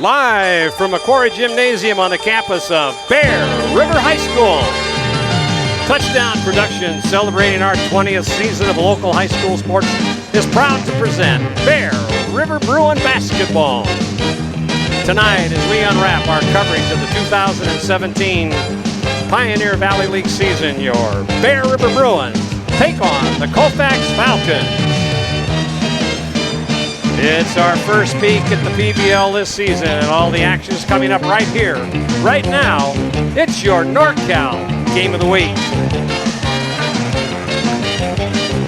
Live from Macquarie Gymnasium on the campus of Bear River High School. Touchdown Productions, celebrating our 20th season of local high school sports, is proud to present Bear River Bruin basketball. Tonight, as we unwrap our coverage of the 2017 Pioneer Valley League season, your Bear River Bruins take on the Colfax Falcons. It's our first peek at the PVL this season, and all the action is coming up right here, right now. It's your NorCal Game of the Week.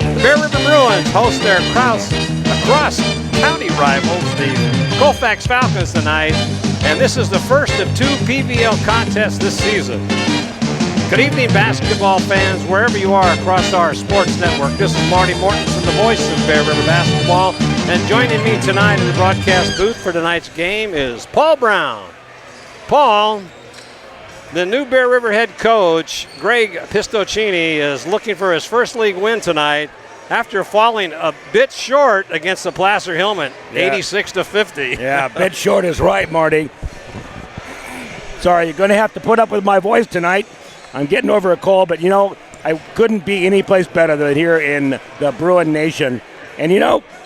The Bear River Bruins host their cross-county rivals, the Colfax Falcons, tonight, and this is the first of two PVL contests this season. Good evening, basketball fans, wherever you are across our sports network. This is Marty Mortensen, the voice of Bear River basketball. And joining me tonight in the broadcast booth for tonight's game is Paul Brown. Paul, the new Bear River head coach, Greg Pistocchini, is looking for his first league win tonight after falling a bit short against the Placer Hillman, 86-50. Yeah, a bit short is right, Marty. Sorry, you're going to have to put up with my voice tonight. I'm getting over a cold, but, I couldn't be any place better than here in the Bruin Nation. And,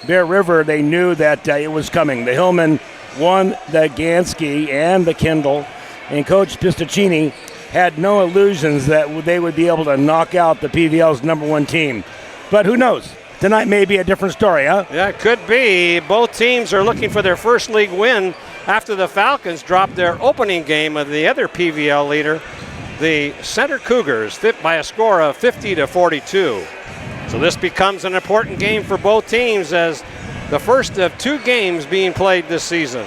Bear River, they knew that it was coming. The Hillman won the Gansky and the Kendall, and Coach Pistocchini had no illusions that they would be able to knock out the PVL's number one team. But who knows? Tonight may be a different story, huh? Yeah, it could be. Both teams are looking for their first league win after the Falcons dropped their opening game of the other PVL leader, the Center Cougars, by a score of 50-42. So this becomes an important game for both teams as the first of two games being played this season,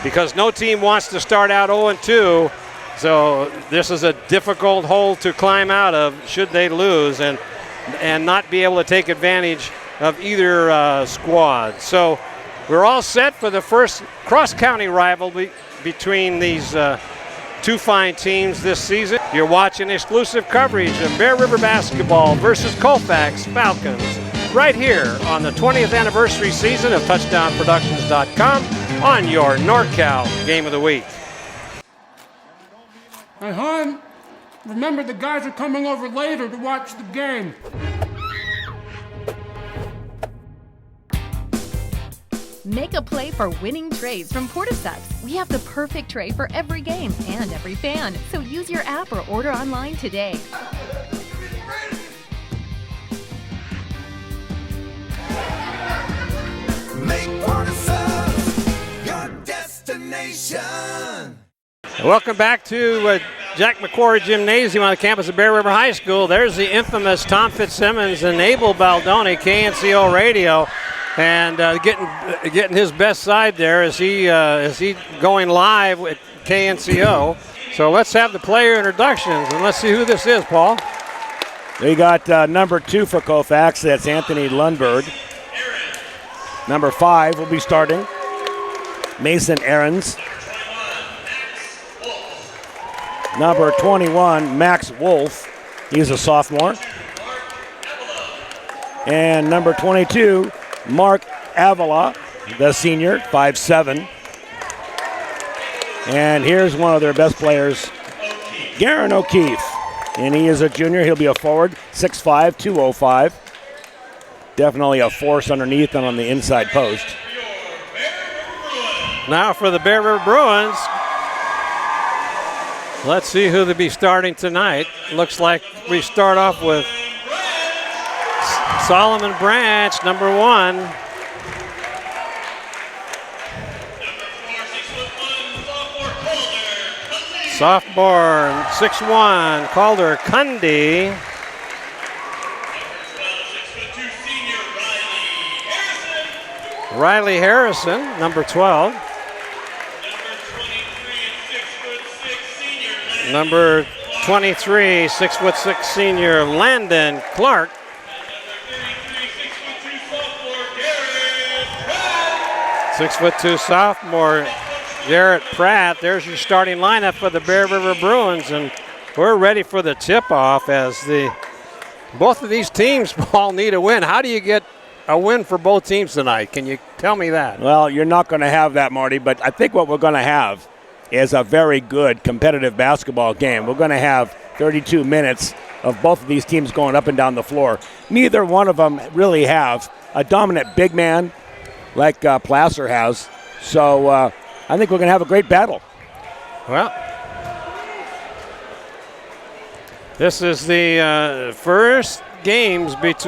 because no team wants to start out 0-2. So this is a difficult hole to climb out of should they lose and not be able to take advantage of either squad. So we're all set for the first cross-county rivalry between these two fine teams this season. You're watching exclusive coverage of Bear River basketball versus Colfax Falcons right here on the 20th anniversary season of TouchdownProductions.com on your NorCal Game of the Week. Hey, hon, remember the guys are coming over later to watch the game. Make a play for winning trays from Portisubs. We have the perfect tray for every game and every fan. So use your app or order online today. Make Portisubs your destination. Welcome back to Jack McQuarrie Gymnasium on the campus of Bear River High School. There's the infamous Tom Fitzsimmons and Abel Baldoni, KNCO Radio. And getting his best side there as he going live with KNCO. So let's have the player introductions, and let's see who this is, Paul. We got number 2 for Colfax. That's Anthony Lundberg. Number 5 will be starting, Mason Ahrens. Number 21, Max Wolf. He's a sophomore. And number 22, Mark Avila, the senior, 5'7". And here's one of their best players, Garen O'Keefe. And he is a junior. He'll be a forward, 6'5", 205. Definitely a force underneath and on the inside post. Now for the Bear River Bruins. Let's see who they'll be starting tonight. Looks like we start off with Solomon Branch, number 1. Sophomore, 6'1", Calder Cundy. Riley Harrison, number 12. Number 23, 6'6" senior Landon Clark. 6'2" sophomore Garrett Pratt. There's your starting lineup for the Bear River Bruins, and we're ready for the tip-off as both of these teams all need a win. How do you get a win for both teams tonight. Can you tell me that? Well, you're not going to have that, Marty, but I think what we're going to have is a very good competitive basketball game. We're going to have 32 minutes of both of these teams going up and down the floor. Neither one of them really have a dominant big man like Placer has. So I think we're going to have a great battle. Well, this is the first game between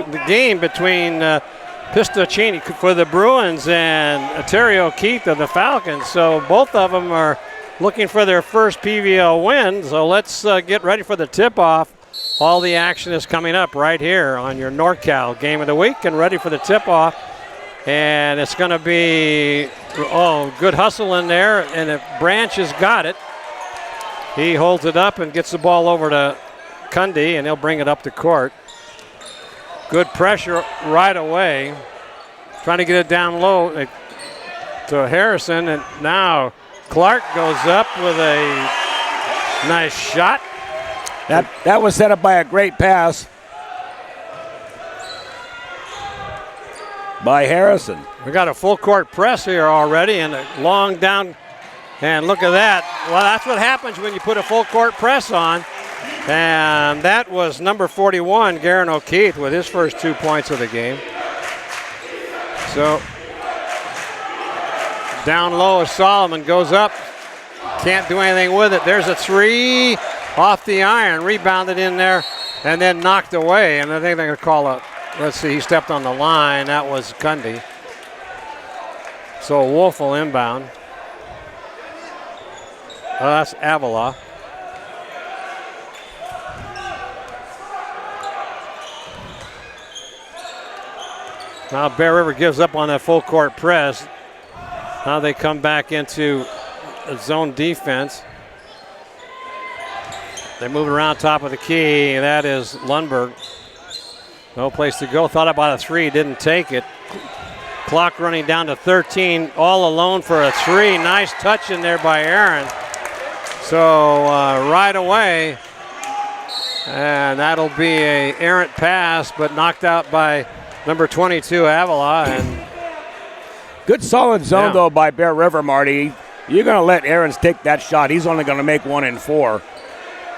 Pistocchini for the Bruins and Terry O'Keefe of the Falcons. So both of them are looking for their first PVL win. So let's get ready for the tip-off. All the action is coming up right here on your NorCal Game of the Week, and ready for the tip-off. And it's going to be, good hustle in there, and if Branch has got it, he holds it up and gets the ball over to Cundy, and he'll bring it up to court. Good pressure right away. Trying to get it down low to Harrison, and now Clark goes up with a nice shot. That was set up by a great pass by Harrison. We got a full court press here already, and a long down, and look at that. Well, that's what happens when you put a full court press on. And that was number 41, Garen O'Keefe, with his first 2 points of the game. So down low as Solomon goes up. Can't do anything with it. There's a three off the iron, rebounded in there, and then knocked away. And I think they're going to call a, let's see, he stepped on the line. That was Cundy. So Wolf will inbound. That's Avila. Now Bear River gives up on that full court press. Now they come back into a zone defense. They move around top of the key. That is Lundberg. No place to go. Thought about a three, didn't take it. Clock running down to 13, all alone for a three. Nice touch in there by Aaron. So right away, and that'll be a errant pass, but knocked out by number 22, Avila. And good solid zone, though, by Bear River, Marty. You're going to let Aarons take that shot. He's only going to make 1 in 4.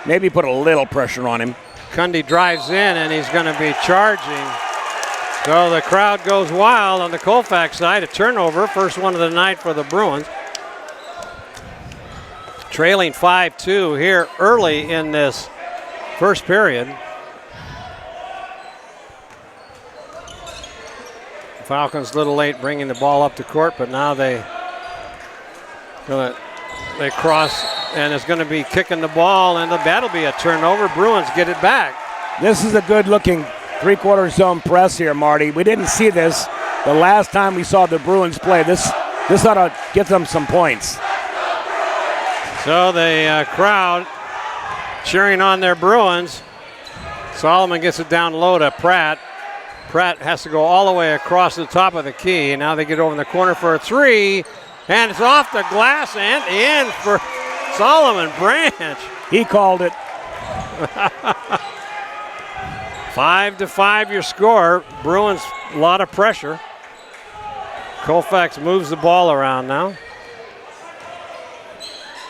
Maybe put a little pressure on him. Cundy drives in, and he's going to be charging. So the crowd goes wild on the Colfax side. A turnover, first one of the night for the Bruins. Trailing 5-2 here early in this first period. Falcons a little late bringing the ball up to court, but now they cross, and it's going to be kicking the ball, and that'll be a turnover. Bruins get it back. This is a good-looking three-quarter zone press here, Marty. We didn't see this the last time we saw the Bruins play. This ought to get them some points. So the crowd cheering on their Bruins. Solomon gets it down low to Pratt. Pratt has to go all the way across the top of the key. And now they get over in the corner for a three. And it's off the glass and in for Solomon Branch. He called it. 5-5 your score. Bruins, a lot of pressure. Colfax moves the ball around now.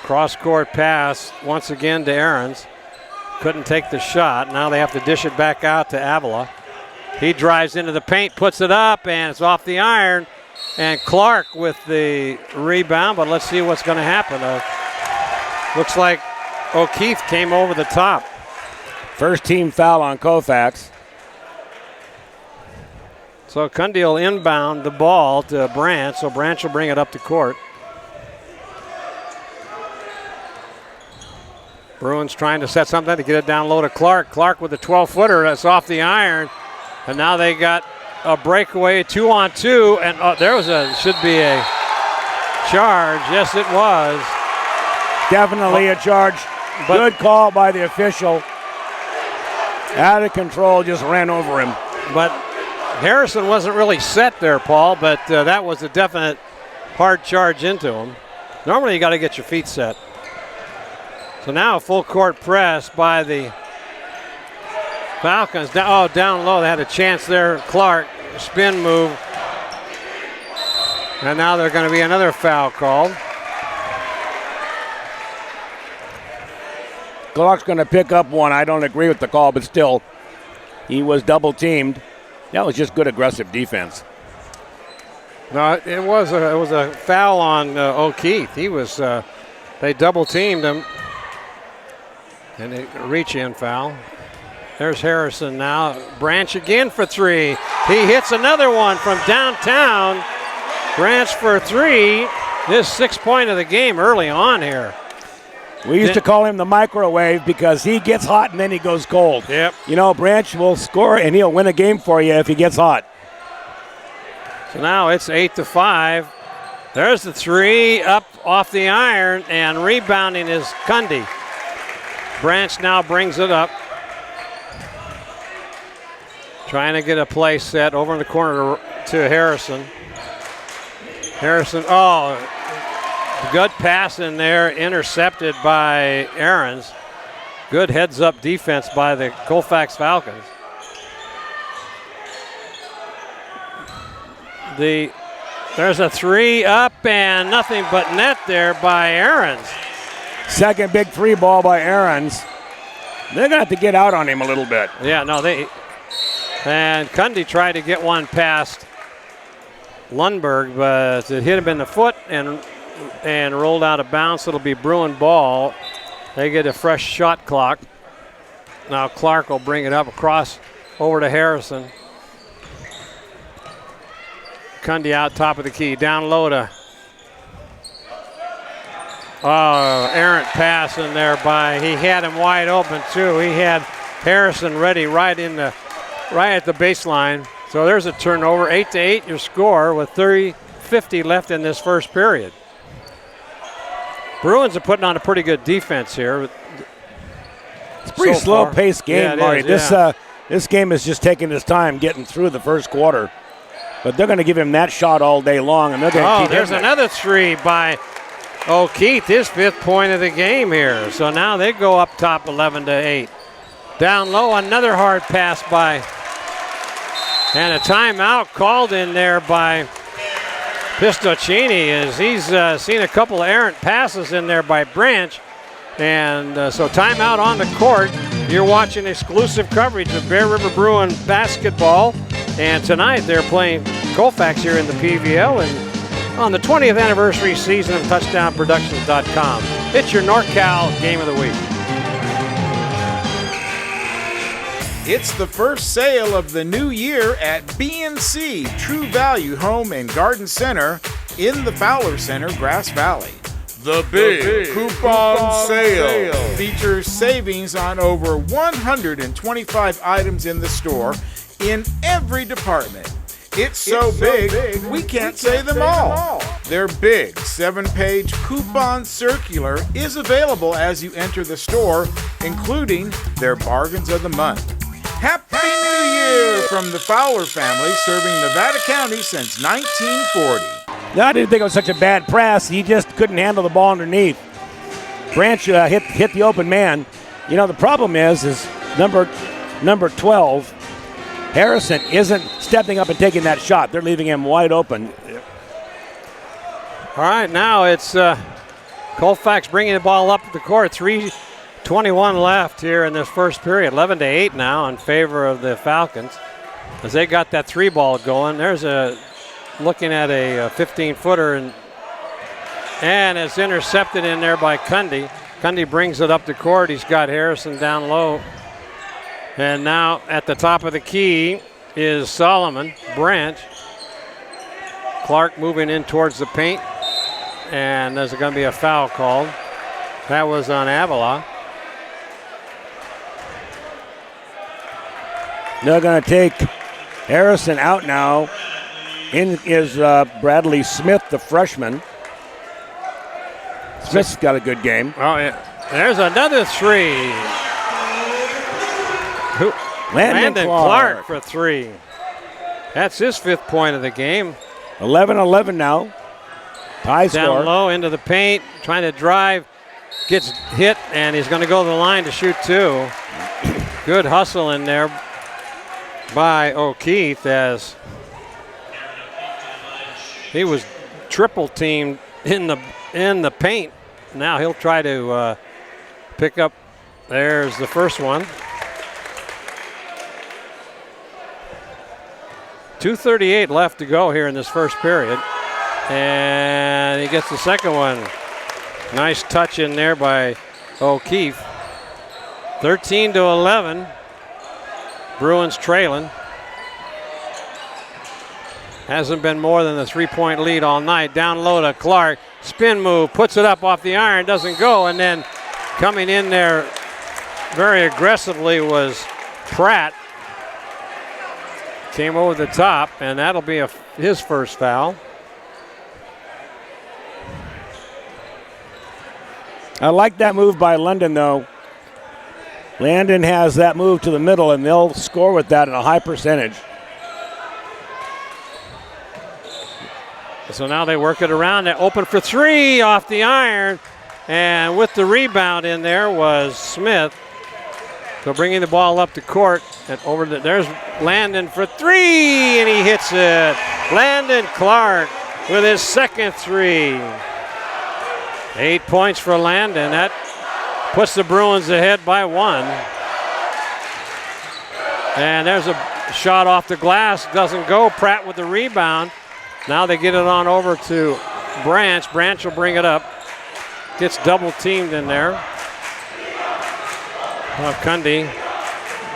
Cross-court pass once again to Aarons. Couldn't take the shot. Now they have to dish it back out to Avila. He drives into the paint, puts it up, and it's off the iron. And Clark with the rebound, but let's see what's going to happen. Looks like O'Keefe came over the top. First team foul on Colfax. So Cundy will inbound the ball to Branch, so Branch will bring it up to court. Bruins trying to set something to get it down low to Clark. Clark with a 12-footer that's off the iron. And now they got a breakaway 2-on-2, and there was should be a charge. Yes, it was. Definitely a charge. Good call by the official. Out of control, just ran over him. But Harrison wasn't really set there, Paul, but that was a definite hard charge into him. Normally you got to get your feet set. So now a full court press by the Falcons. Down low, they had a chance there. Clark spin move. And now there's going to be another foul called. Clark's going to pick up one. I don't agree with the call, but still, he was double teamed. That was just good aggressive defense. No, it was a foul on O'Keefe. He was they double teamed him, and a reach-in foul. There's Harrison now. Branch again for three. He hits another one from downtown. Branch for three. His 6th point of the game early on here. We used to call him the microwave because he gets hot and then he goes cold. Yep. You know, Branch will score and he'll win a game for you if he gets hot. So now it's 8-5. There's the three up off the iron, and rebounding is Cundy. Branch now brings it up. Trying to get a play set over in the corner to Harrison. Harrison, good pass in there, intercepted by Aarons. Good heads-up defense by the Colfax Falcons. There's a three up and nothing but net there by Aarons. Second big three ball by Aarons. They're going to have to get out on him a little bit. Yeah, no, and Cundy tried to get one past Lundberg, but it hit him in the foot and rolled out of bounds. It'll be Bruin ball. They get a fresh shot clock. Now Clark will bring it up across over to Harrison. Cundy out top of the key, down low to errant pass in there he had him wide open too. He had Harrison ready right at the baseline. So there's a turnover, 8-8 your score with 3:50 left in this first period. Bruins are putting on a pretty good defense here. It's a pretty slow-paced game, Marty. This game is just taking its time getting through the first quarter. But they're going to give him that shot all day long, and they're going to keep there's another three by O'Keefe, his 5th point of the game here. So now they go up top 11-8. Down low, another hard pass and a timeout called in there by Pistocchini, as he's seen a couple of errant passes in there by Branch. And so timeout on the court. You're watching exclusive coverage of Bear River Bruin basketball. And tonight they're playing Colfax here in the PVL and on the 20th anniversary season of TouchdownProductions.com. It's your NorCal Game of the Week. It's the first sale of the new year at B&C True Value Home and Garden Center in the Fowler Center, Grass Valley. The big coupon sale features savings on over 125 items in the store in every department. It's so big, we can't say them all. Their big 7-page coupon circular is available as you enter the store, including their bargains of the month. Happy New Year from the Fowler family, serving Nevada County since 1940. No, I didn't think it was such a bad press. He just couldn't handle the ball underneath. Branch hit the open man. You know, the problem is number 12, Harrison, isn't stepping up and taking that shot. They're leaving him wide open. All right, now it's Colfax bringing the ball up the court. 3:21 left here in this first period. 11-8 now in favor of the Falcons as they got that three ball going. There's looking at a 15-footer and it's intercepted in there by Cundy. Cundy brings it up the court. He's got Harrison down low. And now at the top of the key is Solomon. Branch. Clark moving in towards the paint. And there's going to be a foul called. That was on Avila. They're going to take Harrison out now. In is Bradley Smith, the freshman. Smith's got a good game. Oh, yeah. There's another three. Landon Clark for three. That's his 5th point of the game. 11-11 now. Tie score. Down low into the paint, trying to drive. Gets hit, and he's going to go to the line to shoot two. Good hustle in there by O'Keefe as He was triple teamed in the paint. Now he'll try to pick up. There's the first one. 2:38 left to go here in this first period. And he gets the second one. Nice touch in there by O'Keefe. 13-11. Bruins trailing. Hasn't been more than a 3-point lead all night. Down low to Clark. Spin move, puts it up off the iron, doesn't go. And then coming in there very aggressively was Pratt. Came over the top, and that'll be his first foul. I like that move by London, though. Landon has that move to the middle, and they'll score with that in a high percentage. So now they work it around. They open for three off the iron, and with the rebound in there was Smith. So bringing the ball up the court and over there's Landon for three, and he hits it. Landon Clark with his second three. 8 points for Landon. That puts the Bruins ahead by 1. And there's a shot off the glass, doesn't go. Pratt with the rebound. Now they get it on over to Branch. Branch will bring it up. Gets double teamed in there. Cundy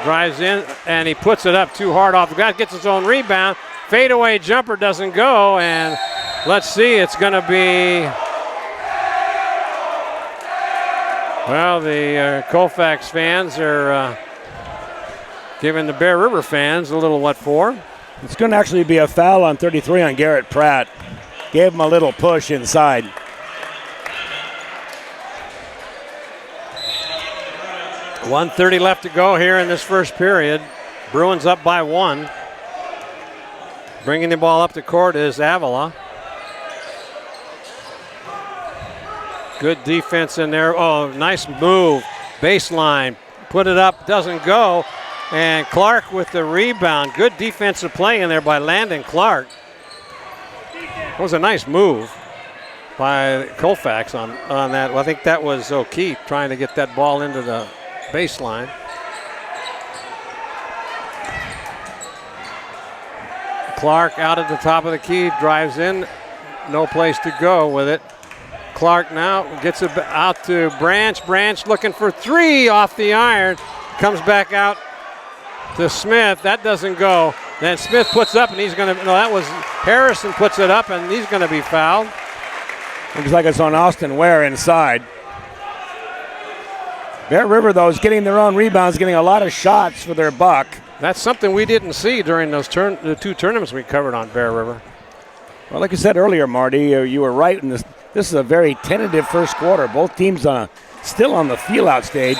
drives in, and he puts it up too hard off the glass, gets his own rebound. Fadeaway jumper doesn't go, and let's see, it's going to be, well, the Colfax fans are giving the Bear River fans a little what for. It's going to actually be a foul on 33 on Garrett Pratt. Gave him a little push inside. .130 left to go here in this first period. Bruins up by 1. Bringing the ball up the court is Avila. Good defense in there. Oh, nice move. Baseline. Put it up. Doesn't go. And Clark with the rebound. Good defensive play in there by Landon Clark. It was a nice move by Colfax on that. Well, I think that was O'Keefe trying to get that ball into the baseline. Clark out at the top of the key, drives in, no place to go with it. Clark now gets it out to Branch. Branch looking for three off the iron, comes back out to Smith. That doesn't go. Then Smith puts up, and he's going to, no, that was Harrison puts it up, and he's going to be fouled. Looks like it's on Austin Ware inside. Bear River, though, is getting their own rebounds, getting a lot of shots for their buck. That's something we didn't see during those the two tournaments we covered on Bear River. Well, like I said earlier, Marty, you were right in this. This is a very tentative first quarter. Both teams still on the feel-out stage.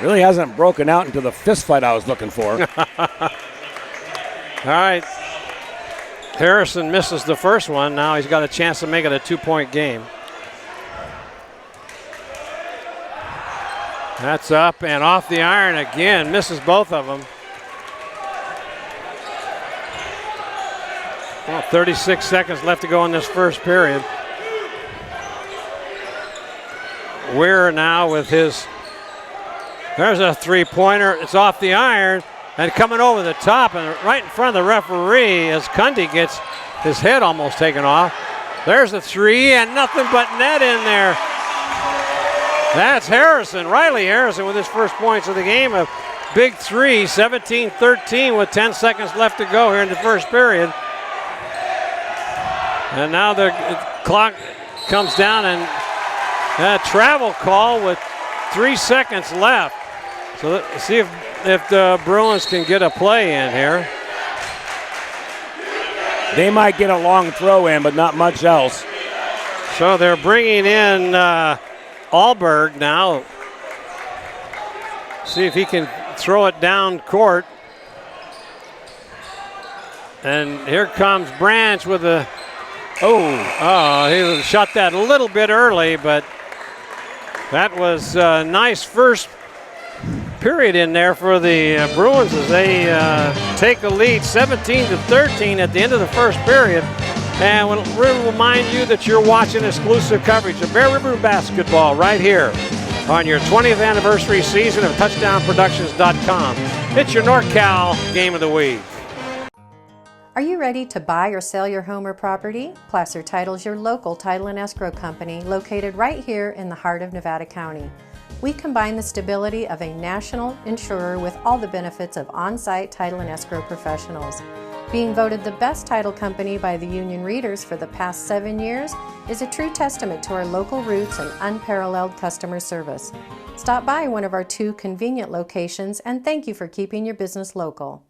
Really hasn't broken out into the fist fight I was looking for. All right. Harrison misses the first one. Now he's got a chance to make it a 2-point game. That's up and off the iron again. Misses both of them. Well, 36 seconds left to go in this first period. Weir now with his, there's a three-pointer. It's off the iron and coming over the top and right in front of the referee as Cundy gets his head almost taken off. There's a three and nothing but net in there. That's Harrison, Riley Harrison with his first points of the game. A big three, 17-13 with 10 seconds left to go here in the first period. And now the clock comes down and a travel call with 3 seconds left. So let's see if the Bruins can get a play in here. They might get a long throw in, but not much else. So they're bringing in Alberg now. See if he can throw it down court. And here comes Branch with a, he shot that a little bit early, but that was a nice first period in there for the Bruins as they take the lead 17-13 at the end of the first period. And we'll remind you that you're watching exclusive coverage of Bear River basketball right here on your 20th anniversary season of TouchdownProductions.com. It's your NorCal Game of the Week. Are you ready to buy or sell your home or property? Placer Title is your local title and escrow company located right here in the heart of Nevada County. We combine the stability of a national insurer with all the benefits of on-site title and escrow professionals. Being voted the best title company by the union readers for the past 7 years is a true testament to our local roots and unparalleled customer service. Stop by one of our 2 convenient locations and thank you for keeping your business local.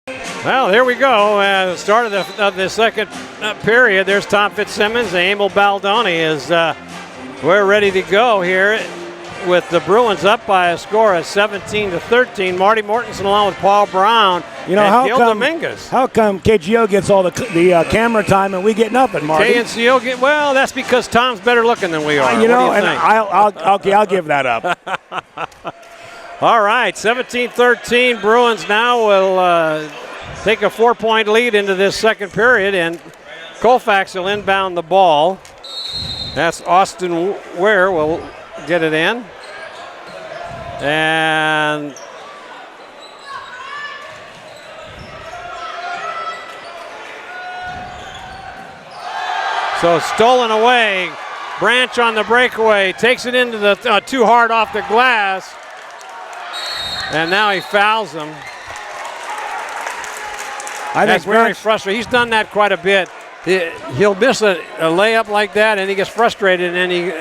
Well, here we go. The start of the second period. There's Tom Fitzsimmons. Emil Baldoni is we're ready to go here with the Bruins up by a score of 17-13. Marty Mortensen along with Paul Brown and Gil Dominguez. How come KGO gets all the camera time and we get nothing, Marty? KNCO well, that's because Tom's better looking than we are. You know, what do you and think? I'll give that up. All right, 17-13. Bruins now will take a 4-point lead into this second period, and Colfax will inbound the ball. That's Austin Ware will get it in. And so stolen away. Branch on the breakaway, takes it into the too hard off the glass. And now he fouls him. That's very frustrating. He's done that quite a bit. He'll miss a layup like that, and he gets frustrated, and he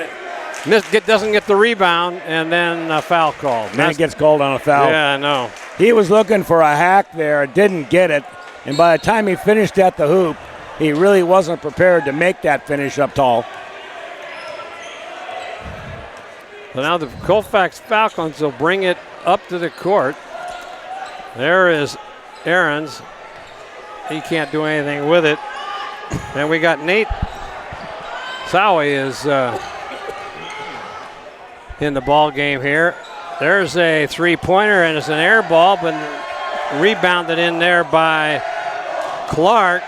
doesn't get the rebound, and then a foul called. And then it gets called on a foul. Yeah, I know. He was looking for a hack there, didn't get it, and by the time he finished at the hoop, he really wasn't prepared to make that finish up tall. So now the Colfax Falcons will bring it up to the court. There is Aarons. He can't do anything with it. And we got Nate Sowie is in the ball game here. There's a three-pointer, and it's an air ball, but rebounded in there by Clark.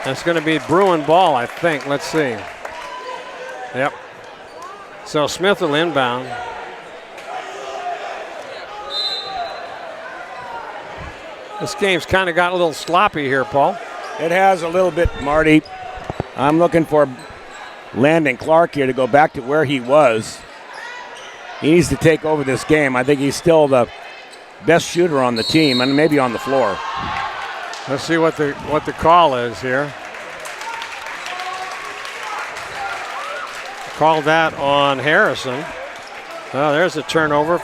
That's going to be Bruin ball, I think. Let's see. Yep. So Smith will inbound. This game's kind of got a little sloppy here, Paul. It has a little bit, Marty. I'm looking for Landon Clark here to go back to where he was. He needs to take over this game. I think he's still the best shooter on the team and maybe on the floor. Let's see what the call is here. Called that on Harrison. Well, there's a turnover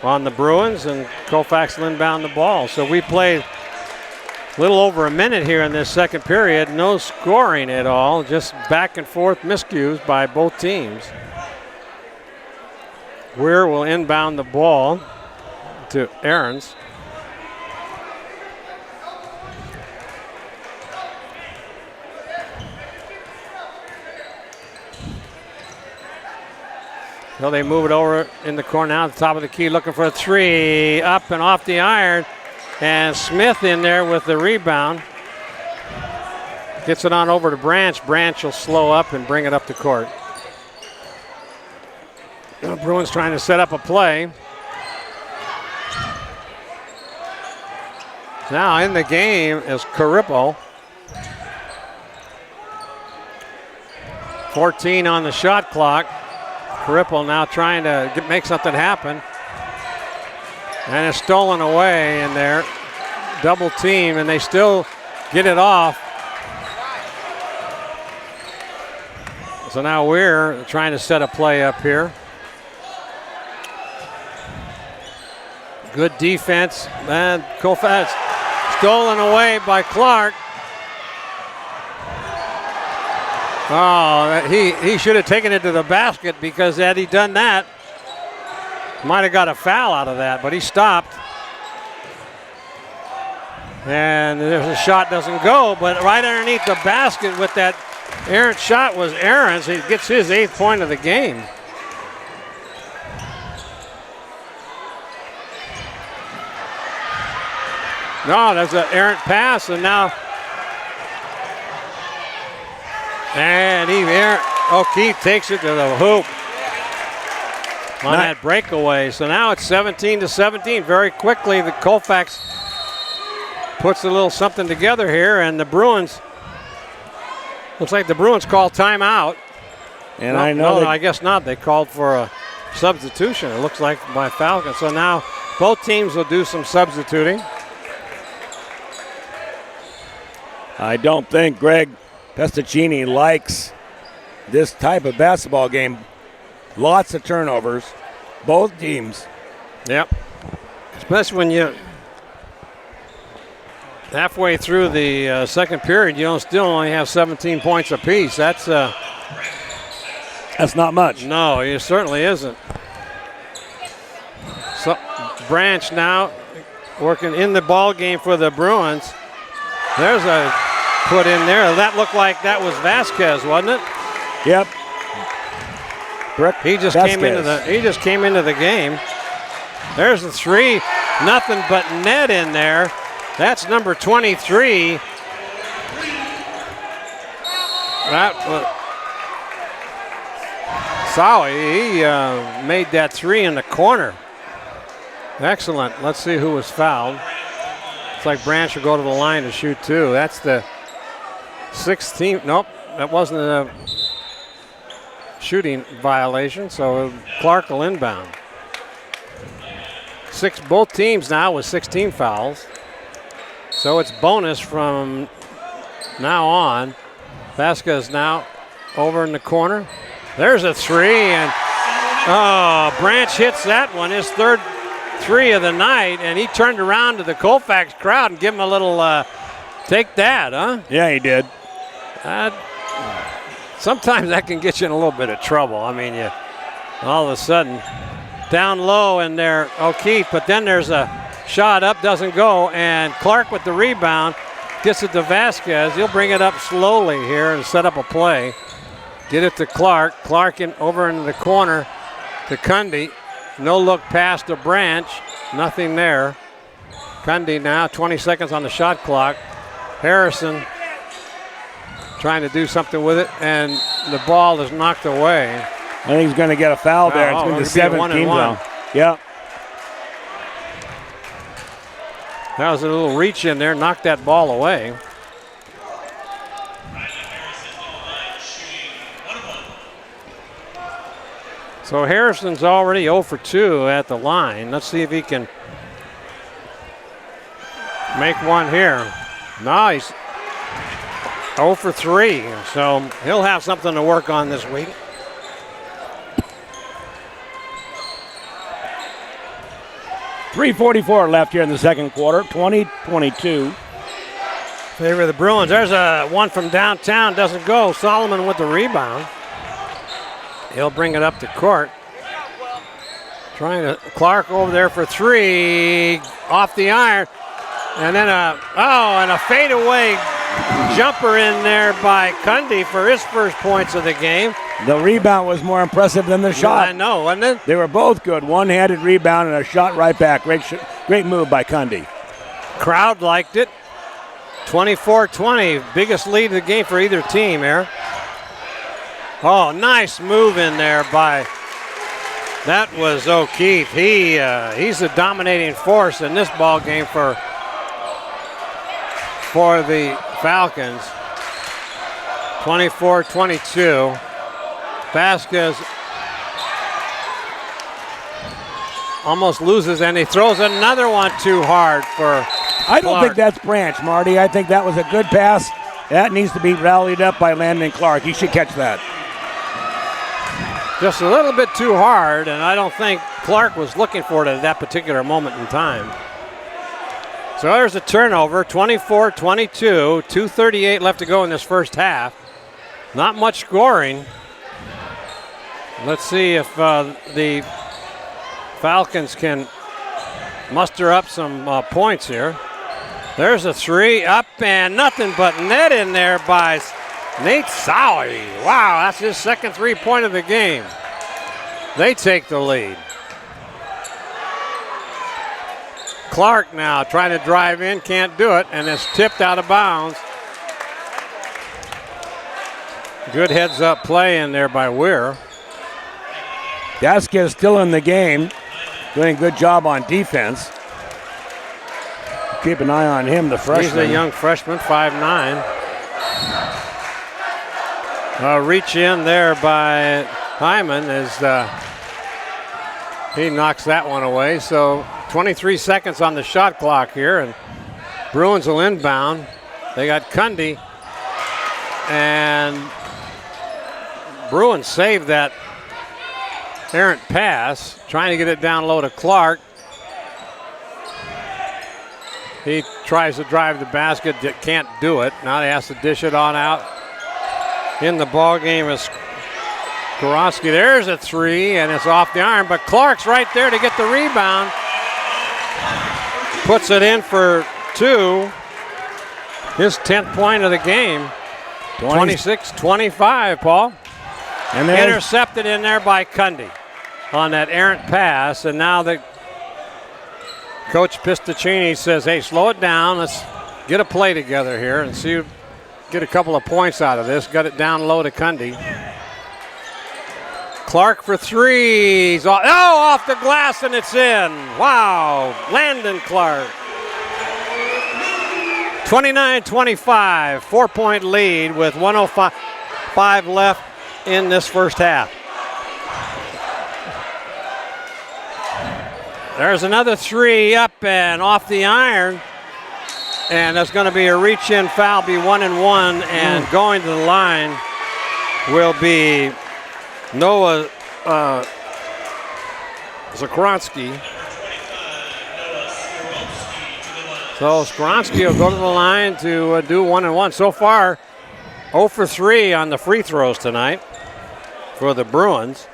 on the Bruins, and Colfax will inbound the ball. So we played a little over a minute here in this second period. No scoring at all, just back and forth miscues by both teams. Weir will inbound the ball to Aarons. So they move it over in the corner now at the top of the key, looking for a three, up and off the iron. And Smith in there with the rebound. Gets it on over to Branch. Branch will slow up and bring it up the court. The Bruins trying to set up a play. Now in the game is Carippo. 14 on the shot clock. Carippo now trying to make something happen. And it's stolen away in there. Double team, and they still get it off. So now we're trying to set a play up here. Good defense, and Colfax stolen away by Clark. Oh, he should have taken it to the basket, because had he done that, might have got a foul out of that, but he stopped. And the shot doesn't go, but right underneath the basket with that errant shot was Aarons. He gets his 8th point of the game. No, there's an errant pass, and now. And O'Keefe takes it to the hoop on that breakaway. So now it's 17-17. Very quickly, the Colfax puts a little something together here, and the Bruins, looks like the Bruins call timeout. And no, I guess not. They called for a substitution, it looks like, by Falcons. So now both teams will do some substituting. I don't think Greg Pestaccini likes this type of basketball game. Lots of turnovers, both teams. Yep. Especially when you halfway through the second period, you still only have 17 points apiece. That's not much. No, it certainly isn't. So Branch now working in the ball game for the Bruins. There's a put in there. That looked like that was Vasquez, wasn't it? Yep. He just came into the game. There's the three. Nothing but net in there. That's number 23. He made that three in the corner. Excellent. Let's see who was fouled. It's like Branch will go to the line to shoot two. That's the 16th. Nope, that wasn't a shooting violation, so Clark will inbound. Both teams now with 16 fouls. So it's bonus from now on. Vasquez now over in the corner. There's a three, and Branch hits that one, his third three of the night, and he turned around to the Colfax crowd and give him a little take that, huh? Yeah, he did. Sometimes that can get you in a little bit of trouble. I mean, you all of a sudden down low in there, O'Keefe, but then there's a shot up, doesn't go, and Clark with the rebound gets it to Vasquez. He'll bring it up slowly here and set up a play. Get it to Clark. Clark over into the corner to Cundy. No look pass to Branch. Nothing there. Cundy now, 20 seconds on the shot clock. Harrison trying to do something with it, and the ball is knocked away. I think he's going to get a foul there. It's going to be 17 now. Yeah. That was a little reach in there, knocked that ball away. So Harrison's already 0 for 2 at the line. Let's see if he can make one here. Nice. 0 for 3. So he'll have something to work on this week. .344 left here in the second quarter, 20-22. Favor of the Bruins. There's a one from downtown, doesn't go. Solomon with the rebound. He'll bring it up to court. Clark over there for three, off the iron. And then a fadeaway jumper in there by Cundy for his first points of the game. The rebound was more impressive than the shot. I know, wasn't it? They were both good. One-handed rebound and a shot right back. Great move by Cundy. Crowd liked it. 24-20, biggest lead of the game for either team here. Oh, nice move in there by, that was O'Keefe. He's a dominating force in this ball game for the Falcons. 24-22. Vasquez almost loses, and he throws another one too hard for I don't think that's Branch, Marty. I think that was a good pass. That needs to be rallied up by Landon Clark. He should catch that. Just a little bit too hard, and I don't think Clark was looking for it at that particular moment in time. So there's a turnover, 24-22, 2:38 left to go in this first half. Not much scoring. Let's see if the Falcons can muster up some points here. There's a three up and nothing but net in there by Nate Sowie. Wow, that's his second 3-point of the game. They take the lead. Clark now trying to drive in, can't do it, and it's tipped out of bounds. Good heads-up play in there by Weir. Vasquez still in the game, doing a good job on defense. Keep an eye on him, the freshman. He's a young freshman, 5'9". Reach in there by Hyman as he knocks that one away. So 23 seconds on the shot clock here, and Bruins will inbound. They got Cundy, and Bruins saved that errant pass, trying to get it down low to Clark. He tries to drive the basket, can't do it. Now he has to dish it on out. In the ball game is Skoronsky. There's a three, and it's off the iron, but Clark's right there to get the rebound. Puts it in for two. His 10th point of the game. 26-25, Paul. And intercepted in there by Cundy on that errant pass, and now the Coach Pistaccini says, hey, slow it down. Let's get a play together here and see, get a couple of points out of this. Got it down low to Cundy. Clark for three. He's off the glass, and it's in. Wow, Landon Clark. 29-25, 4-point lead with 1:05 left in this first half. There's another three up and off the iron. And that's going to be a reach-in foul, be 1-1, and going to the line will be Noah Skoronsky. So Skoronsky will go to the line to do 1-1. So far, 0 for 3 on the free throws tonight for the Bruins.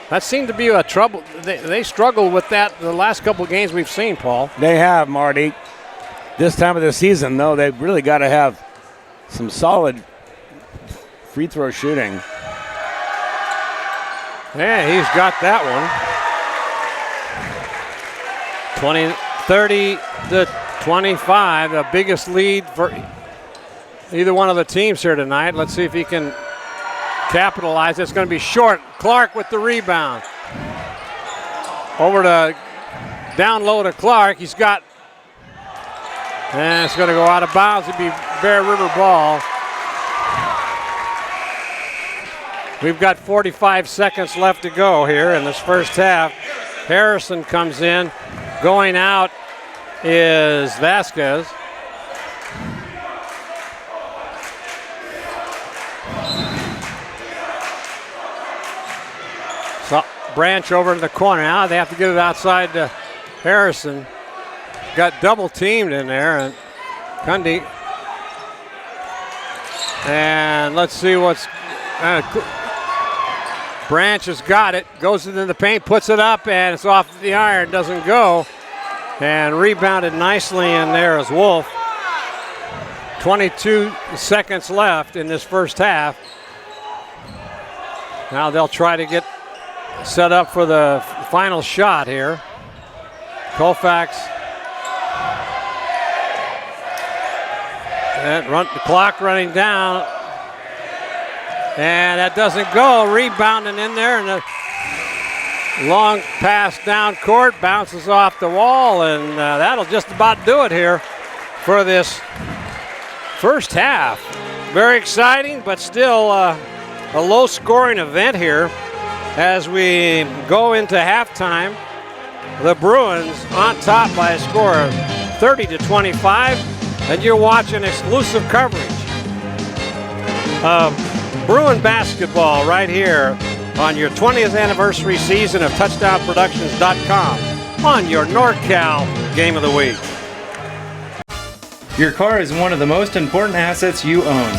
That seemed to be a trouble. They struggled with that the last couple of games we've seen, Paul. They have, Marty. This time of the season, though, they've really got to have some solid free throw shooting. Yeah, he's got that one. 30-25, the biggest lead for either one of the teams here tonight. Let's see if he can capitalize. It's going to be short. Clark with the rebound. Over to down low to Clark. He's got, and it's going to go out of bounds. It'll be Bear River ball. We've got 45 seconds left to go here in this first half. Harrison comes in. Going out is Vasquez. So Branch over in the corner. Now they have to get it outside to Harrison. Got double teamed in there, and Cundy. And let's see what's Branch has got it, goes into the paint, puts it up, and it's off the iron, doesn't go. And rebounded nicely in there as Wolf. 22 seconds left in this first half. Now they'll try to get set up for the final shot here. Colfax. And the clock running down. And that doesn't go. Rebounding in there, and a long pass down court, bounces off the wall, and that'll just about do it here for this first half. Very exciting, but still a low-scoring event here as we go into halftime. The Bruins on top by a score of 30-25, and you're watching exclusive coverage of Bruin basketball right here on your 20th anniversary season of TouchdownProductions.com on your NorCal Game of the Week. Your car is one of the most important assets you own.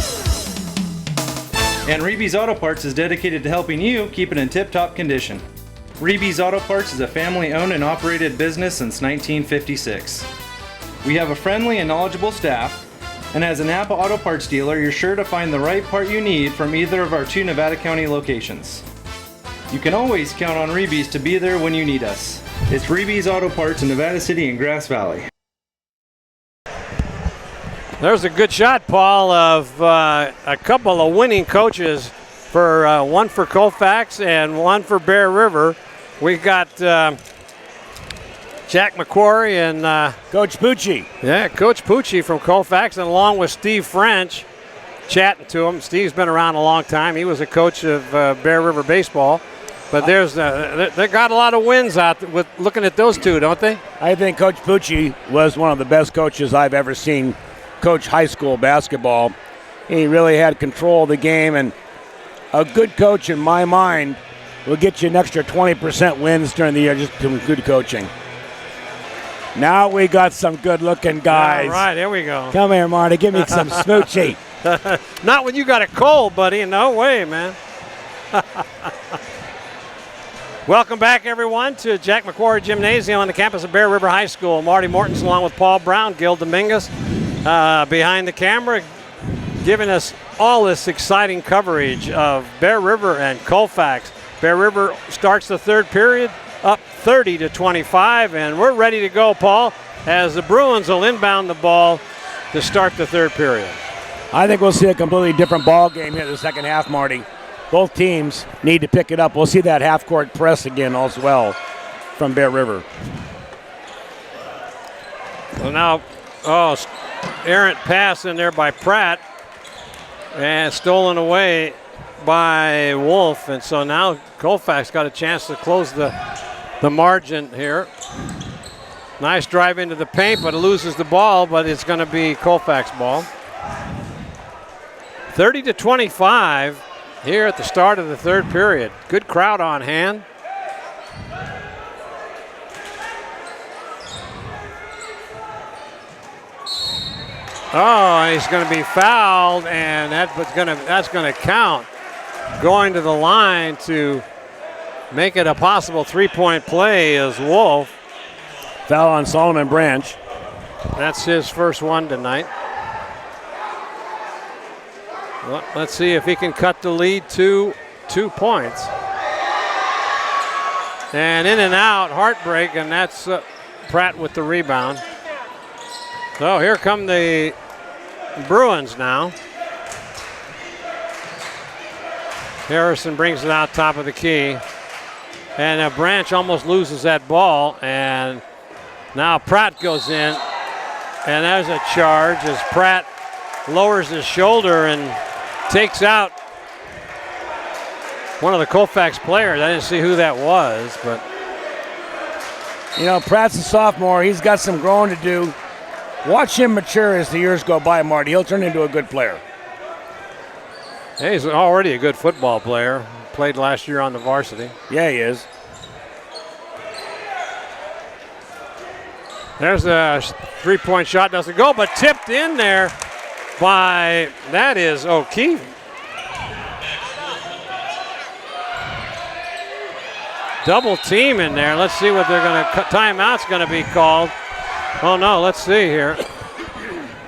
And Reeby's Auto Parts is dedicated to helping you keep it in tip-top condition. Reeby's Auto Parts is a family-owned and operated business since 1956. We have a friendly and knowledgeable staff, and as a Napa Auto Parts dealer, you're sure to find the right part you need from either of our 2 Nevada County locations. You can always count on Reeby's to be there when you need us. It's Reeby's Auto Parts in Nevada City and Grass Valley. There's a good shot, Paul, of a couple of winning coaches, for one for Colfax and one for Bear River. We got Jack McQuarrie and Coach Pucci. Yeah, Coach Pucci from Colfax, and along with Steve French, chatting to him. Steve's been around a long time. He was a coach of Bear River baseball. But they got a lot of wins out with looking at those two, don't they? I think Coach Pucci was one of the best coaches I've ever seen coach high school basketball. He really had control of the game, and a good coach, in my mind, will get you an extra 20% wins during the year just from good coaching. Now we got some good-looking guys. All right, here we go. Come here, Marty. Give me some smoochie. Not when you got a cold, buddy. No way, man. Welcome back, everyone, to Jack McQuarrie Gymnasium on the campus of Bear River High School. Marty Mortons along with Paul Brown, Gil Dominguez behind the camera, giving us all this exciting coverage of Bear River and Colfax. Bear River starts the third period up 30-25, and we're ready to go, Paul, as the Bruins will inbound the ball to start the third period. I think we'll see a completely different ball game here in the second half, Marty. Both teams need to pick it up. We'll see that half-court press again as well from Bear River. Well, now, errant pass in there by Pratt, and stolen away by Wolf. And so now Colfax got a chance to close the margin here. Nice drive into the paint, but it loses the ball, but it's going to be Colfax ball. 30-25 here at the start of the third period. Good crowd on hand. Oh, he's going to be fouled, and that's going to count. Going to the line to make it a possible three-point play is Wolf. Foul on Solomon Branch. That's his first one tonight. Well, let's see if he can cut the lead to 2 points. And in and out, heartbreak, and that's Pratt with the rebound. So here come the Bruins now. Harrison brings it out top of the key. And Branch almost loses that ball, and now Pratt goes in, and there's a charge as Pratt lowers his shoulder and takes out one of the Colfax players. I didn't see who that was, but. You know, Pratt's a sophomore. He's got some growing to do. Watch him mature as the years go by, Marty. He'll turn into a good player. Hey, he's already a good football player. Played last year on the varsity. Yeah, he is. There's a three-point shot. Doesn't go, but tipped in there by, that is O'Keefe. Double team in there. Let's see what they're going to, timeout's going to be called. Oh no, let's see here.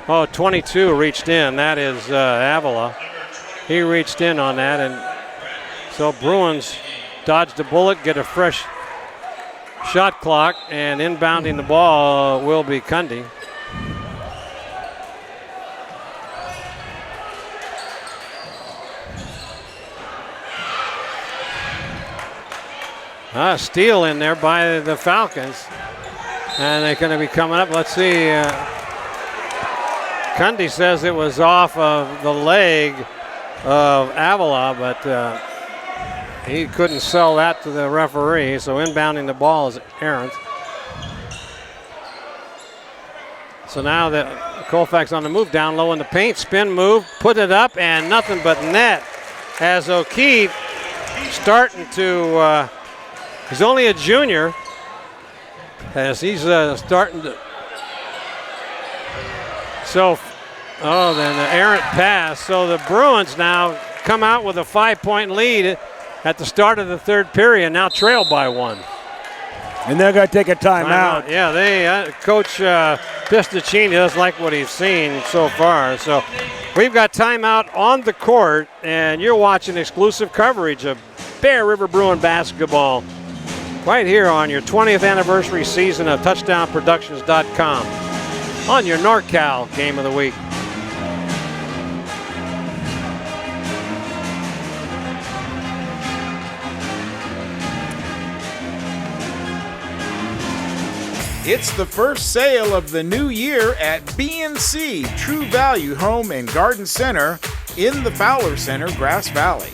Oh, 22 reached in. That is Avila. He reached in on that, and so Bruins dodged a bullet, get a fresh shot clock, and inbounding the ball will be Cundy. Steal in there by the Falcons. And they're going to be coming up. Let's see. Cundy says it was off of the leg of Avila, but he couldn't sell that to the referee. So inbounding the ball is errant. So now the Colfax on the move, down low in the paint, spin move, put it up, and nothing but net. As O'Keefe starting to, he's only a junior, as he's starting to. So, then the errant pass. So the Bruins now come out with a 5-point lead at the start of the third period, now trail by 1. And they're going to take a timeout. Yeah, they Coach Pisticini doesn't like what he's seen so far. So we've got timeout on the court, and you're watching exclusive coverage of Bear River Bruin basketball right here on your 20th anniversary season of TouchdownProductions.com on your NorCal Game of the Week. It's the first sale of the new year at B&C True Value Home and Garden Center in the Fowler Center, Grass Valley.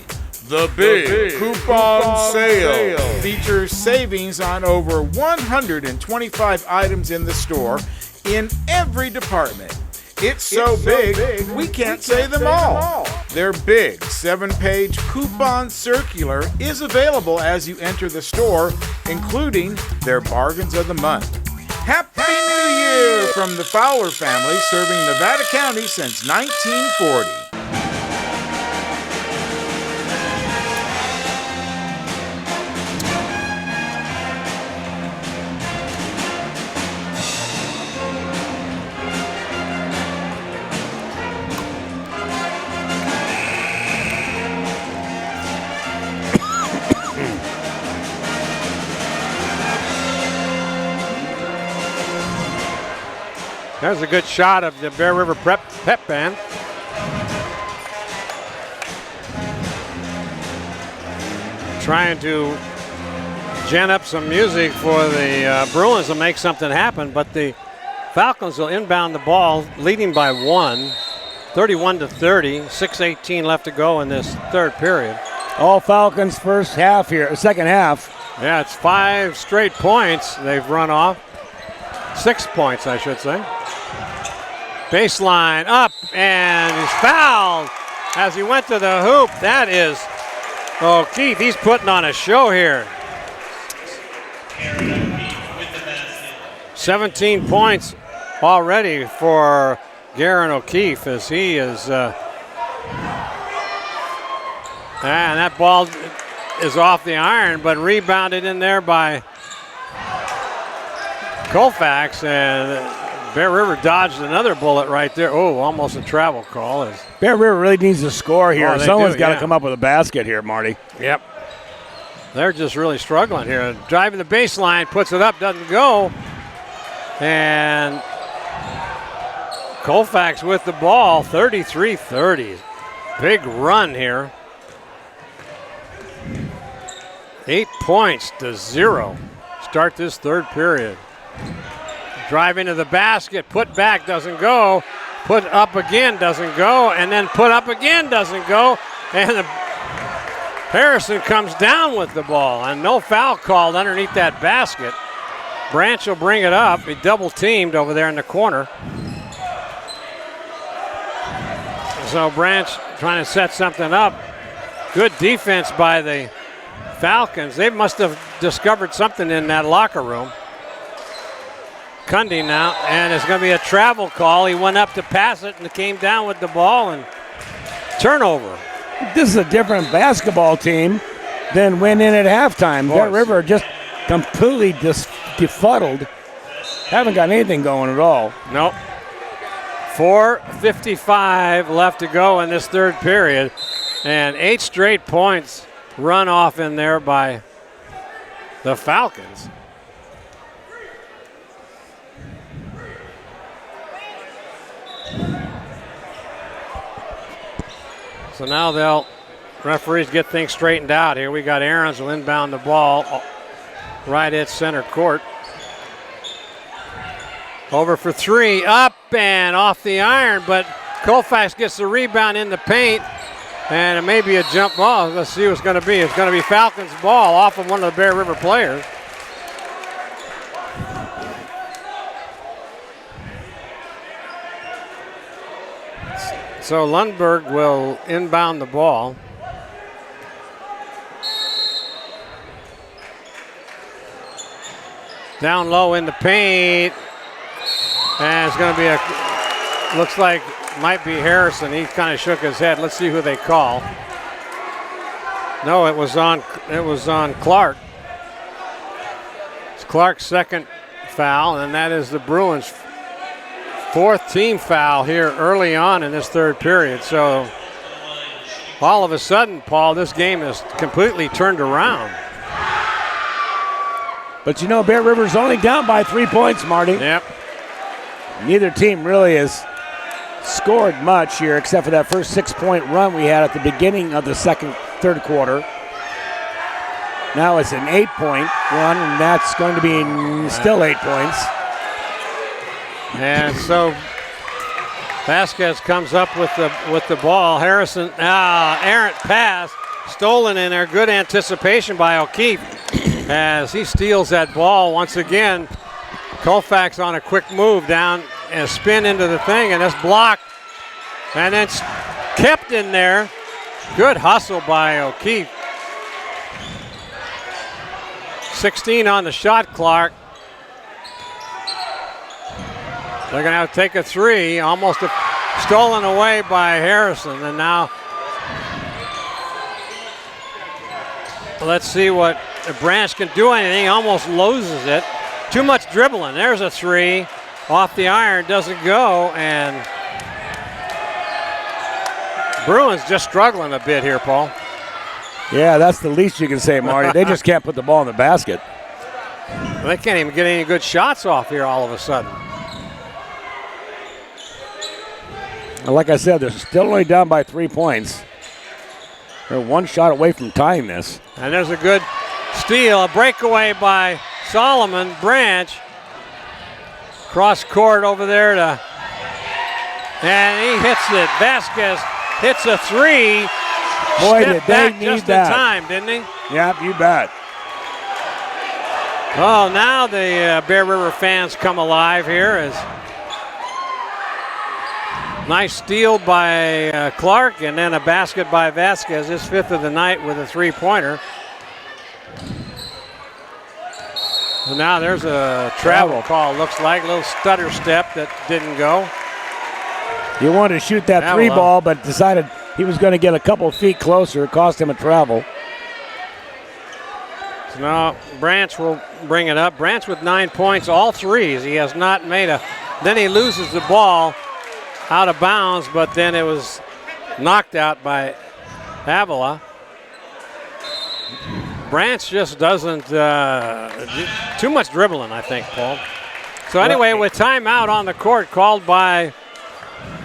The big coupon sale features savings on over 125 items in the store in every department. It's so big, we can't say them all. Their big 7-page coupon circular is available as you enter the store, including their bargains of the month. Happy New Year from the Fowler family, serving Nevada County since 1940. There's a good shot of the Bear River Pep Band. Trying to gen up some music for the Bruins to make something happen, but the Falcons will inbound the ball, leading by 1, 31-30, 6:18 left to go in this third period. All Falcons first half here, second half. Yeah, it's 5 straight points they've run off. 6 points, I should say. Baseline up, and he's fouled as he went to the hoop. That is O'Keefe. He's putting on a show here. 17 points already for Garen O'Keefe as he is. And that ball is off the iron, but rebounded in there by Colfax, and Bear River dodged another bullet right there. Oh, almost a travel call. Bear River really needs to score here. Oh, Someone's got to come up with a basket here, Marty. Yep. They're just really struggling here. Driving the baseline, puts it up, doesn't go. And Colfax with the ball, 33-30. Big run here. 8 points to 0. Start this third period. Drive into the basket, put back, doesn't go. Put up again, doesn't go. And then put up again, doesn't go. And Harrison comes down with the ball. And no foul called underneath that basket. Branch will bring it up. He double teamed over there in the corner. So Branch trying to set something up. Good defense by the Falcons. They must have discovered something in that locker room. Cundy now, and it's going to be a travel call. He went up to pass it and came down with the ball, and turnover. This is a different basketball team than went in at halftime. Bear River just completely befuddled. Haven't got anything going at all. Nope. 4:55 left to go in this third period, and 8 straight points run off in there by the Falcons. So now referees get things straightened out here. We got Aarons will inbound the ball right at center court. Over for 3, up and off the iron, but Colfax gets the rebound in the paint, and it may be a jump ball. Let's see what it's going to be. It's going to be Falcons' ball off of one of the Bear River players. So Lundberg will inbound the ball. Down low in the paint. And it's going to be looks like might be Harrison. He kind of shook his head. Let's see who they call. No, it was on Clark. It's Clark's second foul, and that is the Bruins' 4th team foul here early on in this third period. So all of a sudden, Paul, this game is completely turned around. But you know, Bear River's only down by 3 points, Marty. Yep. Neither team really has scored much here except for that first 6-point run we had at the beginning of the third quarter. Now it's an 8-point run, and that's going to be still 8 points. And so Vasquez comes up with the ball. Harrison, errant pass, stolen in there. Good anticipation by O'Keefe as he steals that ball once again. Colfax on a quick move down and spin into the thing, and it's blocked. And it's kept in there. Good hustle by O'Keefe. 16 on the shot clock. They're going to have to take a three, almost stolen away by Harrison. And now let's see what Branch can do anything. Almost loses it. Too much dribbling. There's a three. Off the iron, doesn't go. And Bruins just struggling a bit here, Paul. Yeah, that's the least you can say, Marty. They just can't put the ball in the basket. They can't even get any good shots off here all of a sudden. Like I said, they're still only down by 3 points. They're one shot away from tying this. And there's a good steal, a breakaway by Solomon. Branch cross court over there to, and he hits it. Vasquez hits a three. Boy, Stepped did they back need just that. in time, didn't he? Yep, you bet. Oh, now the Bear River fans come alive here as nice steal by Clark, and then a basket by Vasquez, his fifth of the night with a three-pointer. And now there's a travel call, looks like a little stutter step that didn't go. He wanted to shoot that three ball, but decided he was going to get a couple feet closer. It cost him a travel. So now Branch will bring it up. Branch with 9 points, all threes. He has not made a, then he loses the ball out of bounds, but then it was knocked out by Avila. Branch just doesn't, too much dribbling, I think, Paul. So anyway, with timeout on the court called by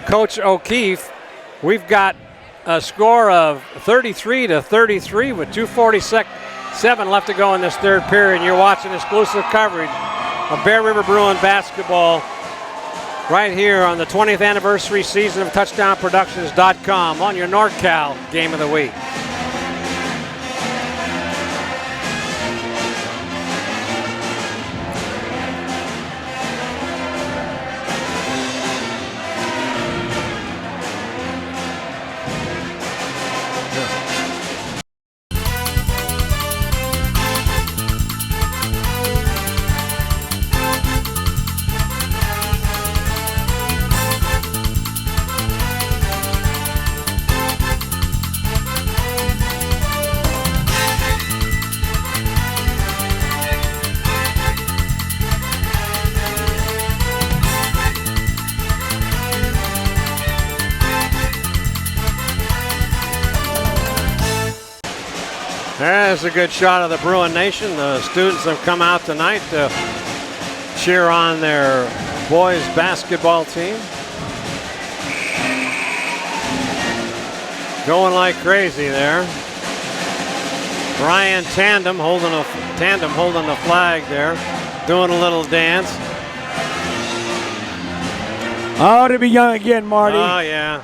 Coach O'Keefe, we've got a score of 33-33 with 2:47 left to go in this third period. You're watching exclusive coverage of Bear River Bruin basketball right here on the 20th anniversary season of TouchdownProductions.com on your NorCal Game of the Week. That's a good shot of the Bruin Nation. The students have come out tonight to cheer on their boys basketball team. Going like crazy there. Ryan Tandem holding the flag there, doing a little dance. Oh, to be young again, Marty. Oh, yeah.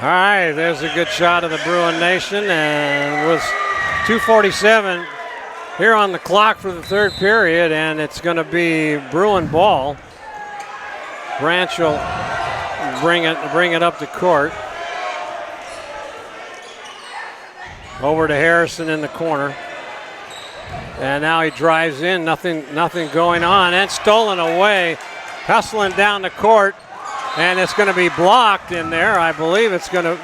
All right, there's a good shot of the Bruin Nation, and with 2:47 here on the clock for the third period, and it's going to be Bruin ball. Branch will bring it up the court. Over to Harrison in the corner, and now he drives in. Nothing going on, and stolen away, hustling down the court. And it's going to be blocked in there. I believe it's going to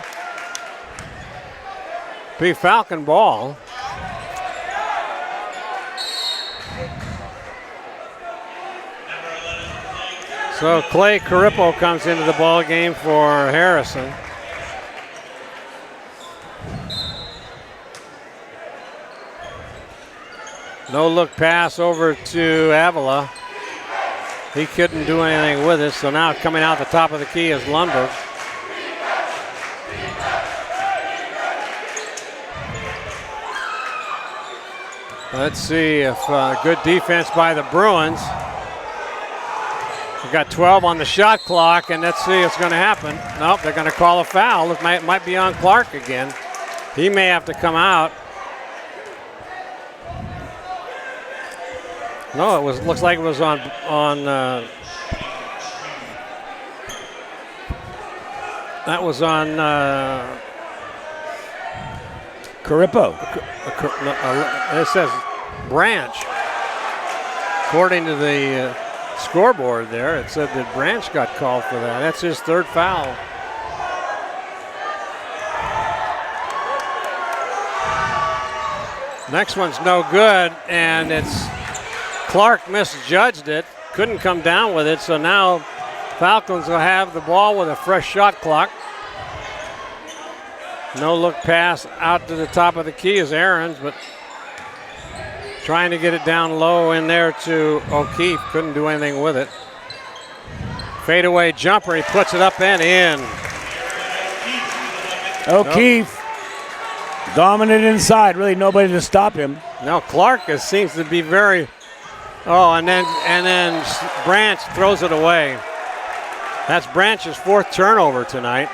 be Falcon ball. So Clay Carippo comes into the ball game for Harrison. No look pass over to Avila. He couldn't do anything with it, so now coming out the top of the key is Lundberg. Let's see if good defense by the Bruins. We've got 12 on the shot clock, and let's see what's going to happen. Nope, they're going to call a foul. It might be on Clark again. He may have to come out. No, looks like it was on that was on Carippo. It says Branch. According to the scoreboard there, it said that Branch got called for that. That's his third foul. Next one's no good, and it's Clark misjudged it, couldn't come down with it, so now Falcons will have the ball with a fresh shot clock. No look pass out to the top of the key is Aaron's, but trying to get it down low in there to O'Keefe, couldn't do anything with it. Fadeaway jumper, he puts it up and in. O'Keefe dominant inside, really nobody to stop him. Now Clark seems to be very, and then Branch throws it away. That's Branch's fourth turnover tonight.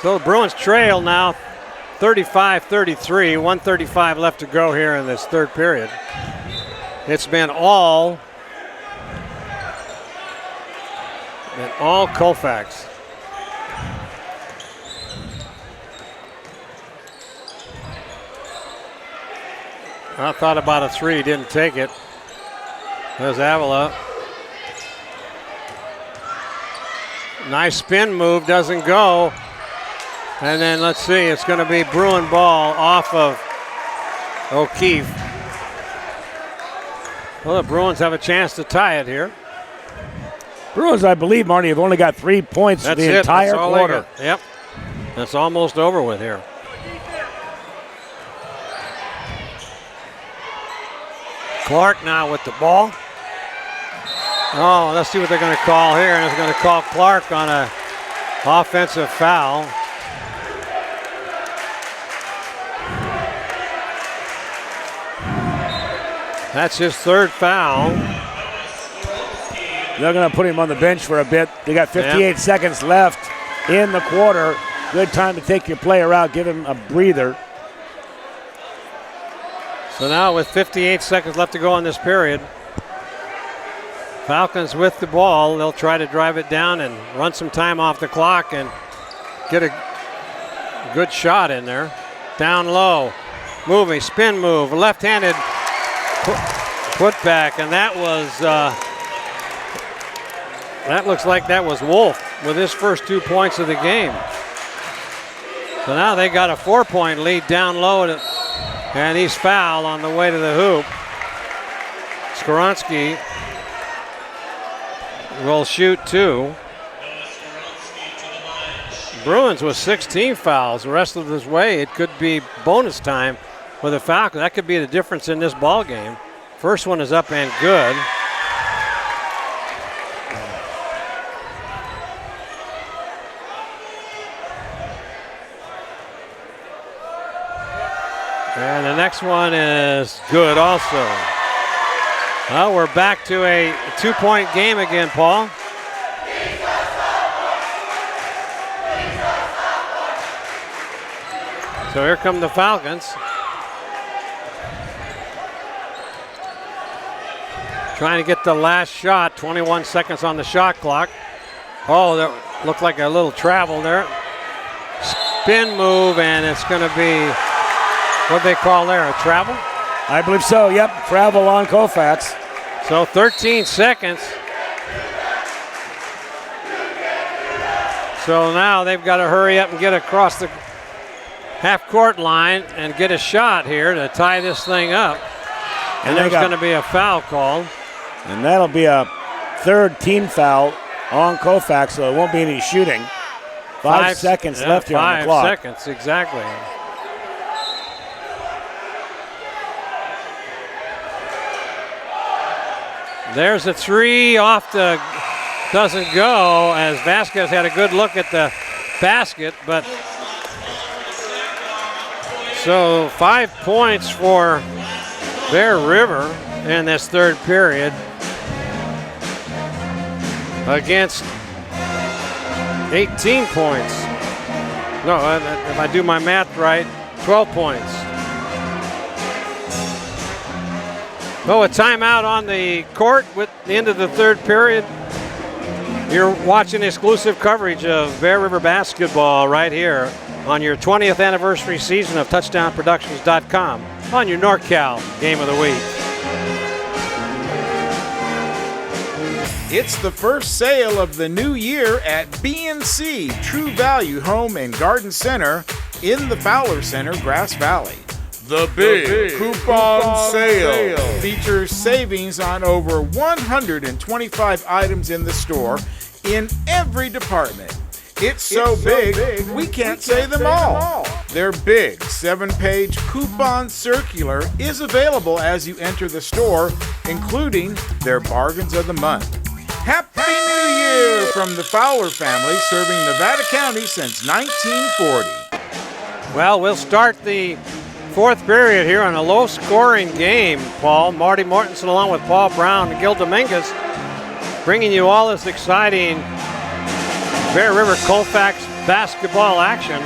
So the Bruins trail now 35-33, 1:35 left to go here in this third period. It's been all Colfax. I thought about a three, didn't take it. There's Avila. Nice spin move, doesn't go. And then let's see, it's going to be Bruin ball off of O'Keefe. Well, the Bruins have a chance to tie it here. Bruins, I believe, Marty, have only got 3 points for the entire quarter. Yep, that's almost over with here. Clark now with the ball. Oh, let's see what they're going to call here. And it's going to call Clark on an offensive foul. That's his third foul. They're going to put him on the bench for a bit. They got 58 seconds left in the quarter. Good time to take your player out, give him a breather. So now with 58 seconds left to go in this period, Falcons with the ball. They'll try to drive it down and run some time off the clock and get a good shot in there. Down low, moving, spin move, left-handed put back, and that looks like that was Wolf with his first 2 points of the game. So now they got a 4-point lead down low, and he's fouled on the way to the hoop. Skoronsky will shoot 2. Bruins with 16 fouls. The rest of this way, it could be bonus time for the Falcons. That could be the difference in this ball game. First one is up and good. And the next one is good also. Well, we're back to a 2-point game again, Paul. So here come the Falcons. Trying to get the last shot, 21 seconds on the shot clock. Oh, that looked like a little travel there. Spin move, and it's going to be, what they call there, a travel? I believe so, yep, travel on Colfax. So 13 seconds. So now they've got to hurry up and get across the half-court line and get a shot here to tie this thing up. And there's going to be a foul called. And that'll be a third team foul on Colfax, so it won't be any shooting. 5 seconds left here on the clock. 5 seconds, exactly. There's a three off the, doesn't go, as Vasquez had a good look at the basket, but so 5 points for Bear River in this third period against 18 points. No, if I do my math right, 12 points. So a timeout on the court with the end of the third period. You're watching exclusive coverage of Bear River basketball right here on your 20th anniversary season of TouchdownProductions.com on your NorCal Game of the Week. It's the first sale of the new year at B&C True Value Home and Garden Center in the Fowler Center, Grass Valley. The big coupon sale features savings on over 125 items in the store in every department. It's so big, we can't say them all. Their big 7-page coupon circular is available as you enter the store, including their bargains of the month. Happy New Year from the Fowler family, serving Nevada County since 1940. Well, we'll start the fourth period here on a low-scoring game, Paul. Marty Mortensen along with Paul Brown and Gil Dominguez bringing you all this exciting Bear River Colfax basketball action.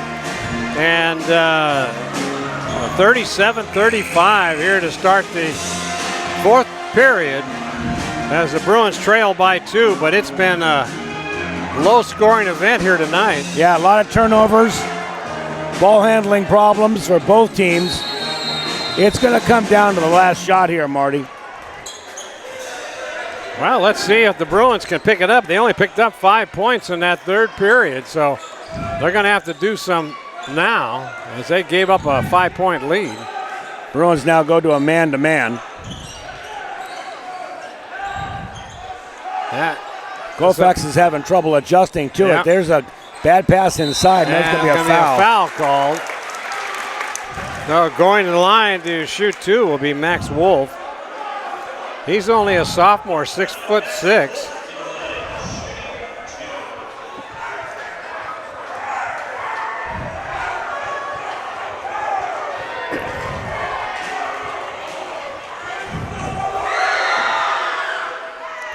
And 37-35 here to start the fourth period as the Bruins trail by 2, but it's been a low-scoring event here tonight. Yeah, a lot of turnovers. Ball handling problems for both teams. It's going to come down to the last shot here, Marty. Well, let's see if the Bruins can pick it up. They only picked up 5 points in that third period, so they're going to have to do some now as they gave up a 5-point lead. Bruins now go to a man-to-man. Colfax is having trouble adjusting to it. There's a bad pass inside, and there's going to be a foul. Called. So going to the line to shoot 2 will be Max Wolf. He's only a sophomore, 6'6".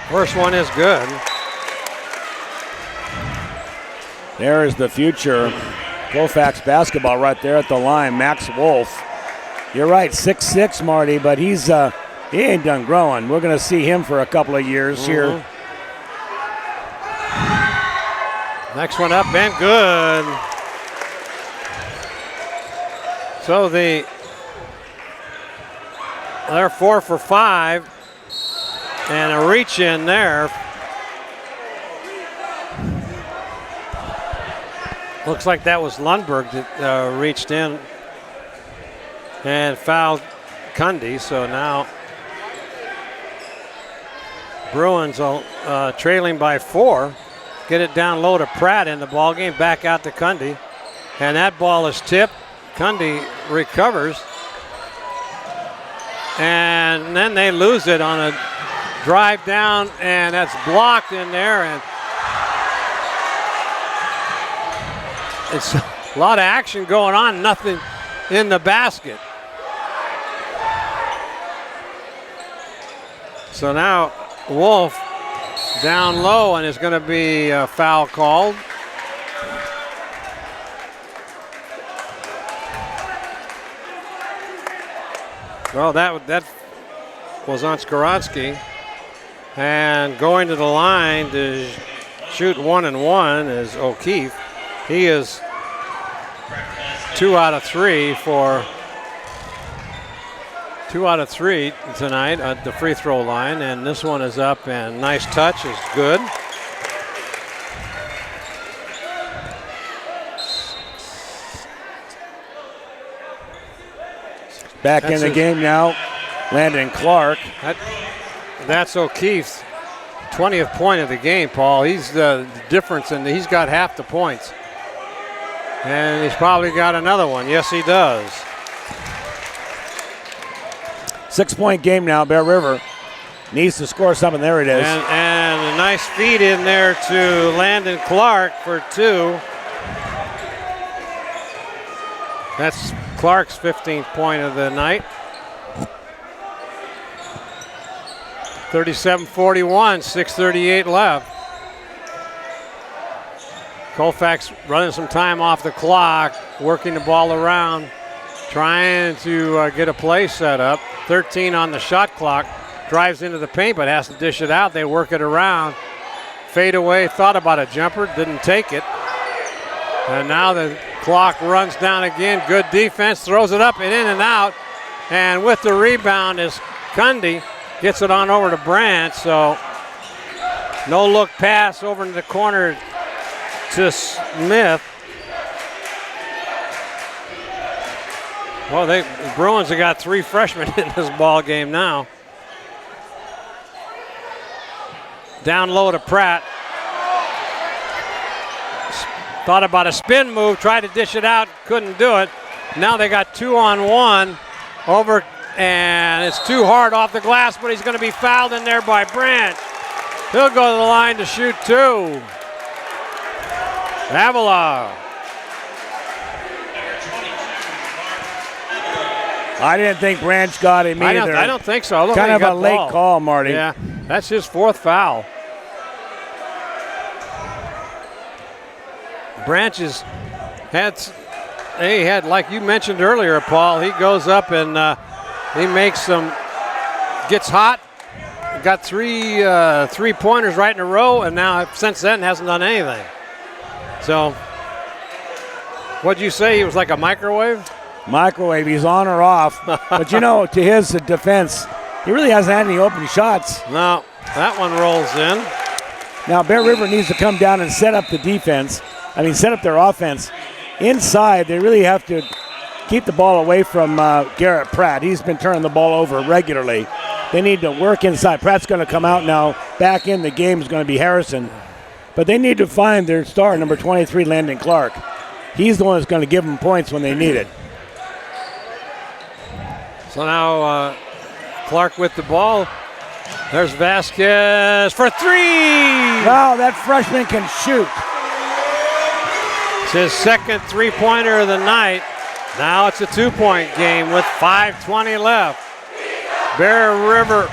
First one is good. There is the future Colfax basketball right there at the line. Max Wolf. You're right, 6'6", Marty, but he ain't done growing. We're going to see him for a couple of years here. Next one up and good. So they're 4 for 5. And a reach in there. Looks like that was Lundberg that reached in and fouled Cundy. So now Bruins trailing by 4. Get it down low to Pratt in the ball game. Back out to Cundy. And that ball is tipped. Cundy recovers. And then they lose it on a drive down, and that's blocked in there, and it's a lot of action going on, nothing in the basket. So now Wolf down low, and it's going to be a foul called. Well, that was on Skowronski. And going to the line to shoot 1 and 1 is O'Keefe. He is 2 out of 3 tonight at the free throw line. And this one is up, and nice touch is good. Back in the game now, Landon Clark. That's O'Keefe's 20th point of the game, Paul. He's the difference, and he's got half the points. And he's probably got another one. Yes, he does. 6-point game now. Bear River needs to score something. There it is. And a nice feed in there to Landon Clark for 2. That's Clark's 15th point of the night. 37-41, 6:38 left. Colfax running some time off the clock, working the ball around, trying to get a play set up. 13 on the shot clock, drives into the paint but has to dish it out. They work it around. Fade away, thought about a jumper, didn't take it. And now the clock runs down again. Good defense, throws it up and in and out. And with the rebound is Cundy. Gets it on over to Brandt, so no look pass over in the corner to Smith. Well, the Bruins have got 3 freshmen in this ball game now. Down low to Pratt. Thought about a spin move, tried to dish it out, couldn't do it. Now they got 2-on-1 over. And it's too hard off the glass, but he's going to be fouled in there by Brandt. He'll go to the line to shoot 2. Avila. I didn't think Brandt got him either. I don't think so. Kind of a late call, Marty. Yeah, that's his 4th foul. Branch had, like you mentioned earlier, Paul, he goes up and he makes gets hot, got 3 3-pointers right in a row, and now since then hasn't done anything. So, what'd you say? He was like a microwave? Microwave, he's on or off. But to his defense, he really hasn't had any open shots. No, that one rolls in. Now, Bear River needs to come down and set up the defense. Set up their offense. Inside, they really have to keep the ball away from Garrett Pratt. He's been turning the ball over regularly. They need to work inside. Pratt's going to come out now. Back in the game is going to be Harrison. But they need to find their star, number 23, Landon Clark. He's the one that's going to give them points when they need it. So now Clark with the ball. There's Vasquez for 3. Wow, that freshman can shoot. It's his 2nd 3-pointer of the night. Now it's a 2-point game with 5:20 left. Bear River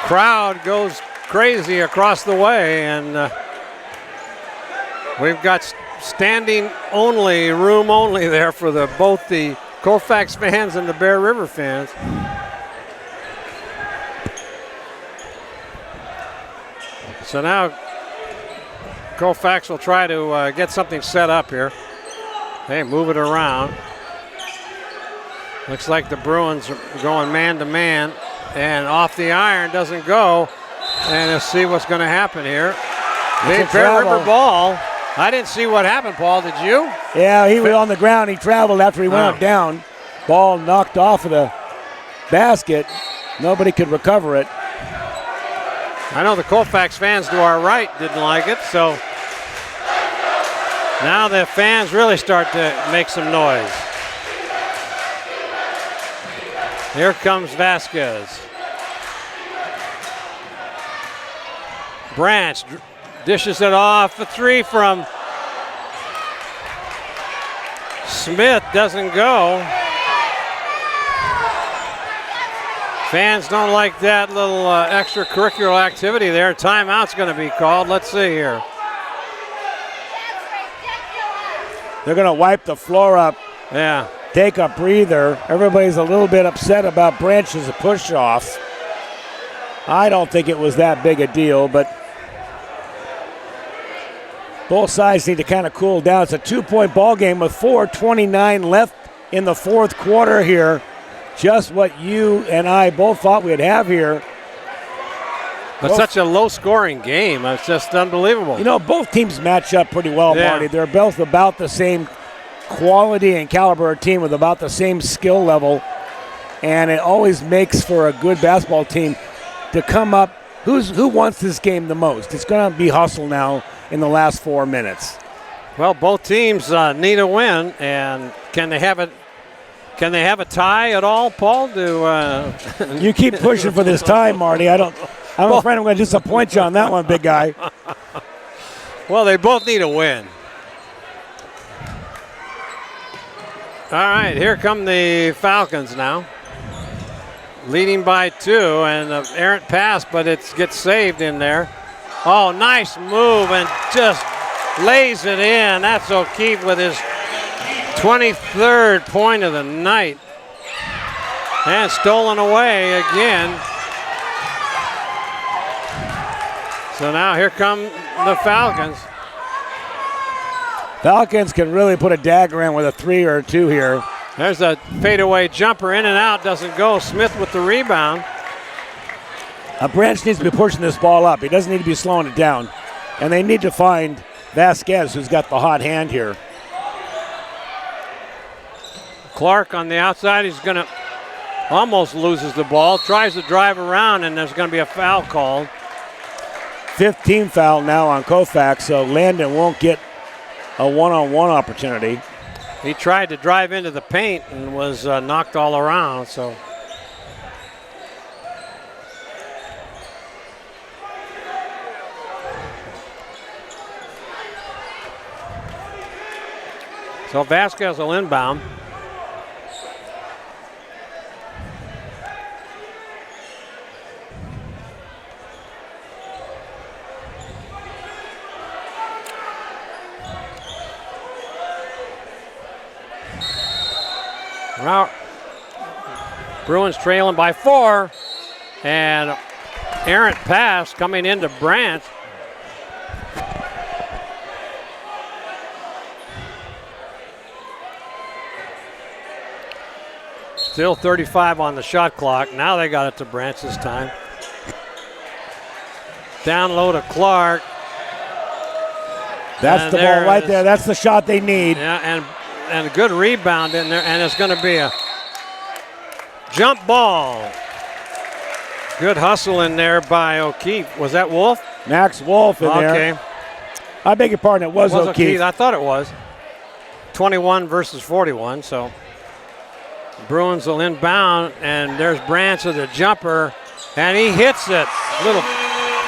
crowd goes crazy across the way, and we've got standing only, room only there for both the Colfax fans and the Bear River fans. So now Colfax will try to get something set up here. Hey, move it around. Looks like the Bruins are going man-to-man, and off the iron doesn't go. And let's see what's going to happen here. Big Bear River ball. I didn't see what happened, Paul. Did you? Yeah, he was on the ground. He traveled after he went down. Ball knocked off of the basket. Nobody could recover it. I know the Colfax fans to our right didn't like it, so now the fans really start to make some noise. Here comes Vasquez. Branch dishes it off. A 3 from Smith doesn't go. Fans don't like that little extracurricular activity there. Timeout's going to be called. Let's see here. They're going to wipe the floor up. Yeah. Take a breather. Everybody's a little bit upset about Branch's push-off. I don't think it was that big a deal, but both sides need to kind of cool down. It's a 2-point ball game with 4:29 left in the 4th quarter here. Just what you and I both thought we'd have here. But such a low-scoring game. It's just unbelievable. Both teams match up pretty well, Marty. They're both about the same quality and caliber of team with about the same skill level, and it always makes for a good basketball team to come up. Who wants this game the most? It's going to be hustle now in the last 4 minutes. Well, both teams need a win, and can they have it? Can they have a tie at all, Paul? You keep pushing for this tie, Marty. I'm afraid I'm going to disappoint you on that one, big guy. Well, they both need a win. All right, here come the Falcons now. Leading by 2, and an errant pass, but it gets saved in there. Oh, nice move, and just lays it in. That's O'Keefe with his 23rd point of the night. And stolen away again. So now here come the Falcons. Falcons can really put a dagger in with a 3 or a 2 here. There's a fadeaway jumper, in and out, doesn't go. Smith with the rebound. Branch needs to be pushing this ball up. He doesn't need to be slowing it down. And they need to find Vasquez, who's got the hot hand here. Clark on the outside. He's going to almost loses the ball. Tries to drive around, and there's going to be a foul called. 15 foul now on Colfax, so Landon won't get a one-on-one opportunity. He tried to drive into the paint and was knocked all around, so. So Vasquez will inbound. Well, Bruins trailing by 4, and errant pass coming into Branch. Still 35 on the shot clock. Now they got it to Branch this time. Down low to Clark. That's the ball right there. That's the shot they need. Yeah, and a good rebound in there, and it's going to be a jump ball. Good hustle in there by O'Keefe. Was that Wolf? Max Wolf in there. Okay. I beg your pardon, it was O'Keefe. I thought it was. 21 versus 41, so Bruins will inbound, and there's Branch with a jumper, and he hits it. Little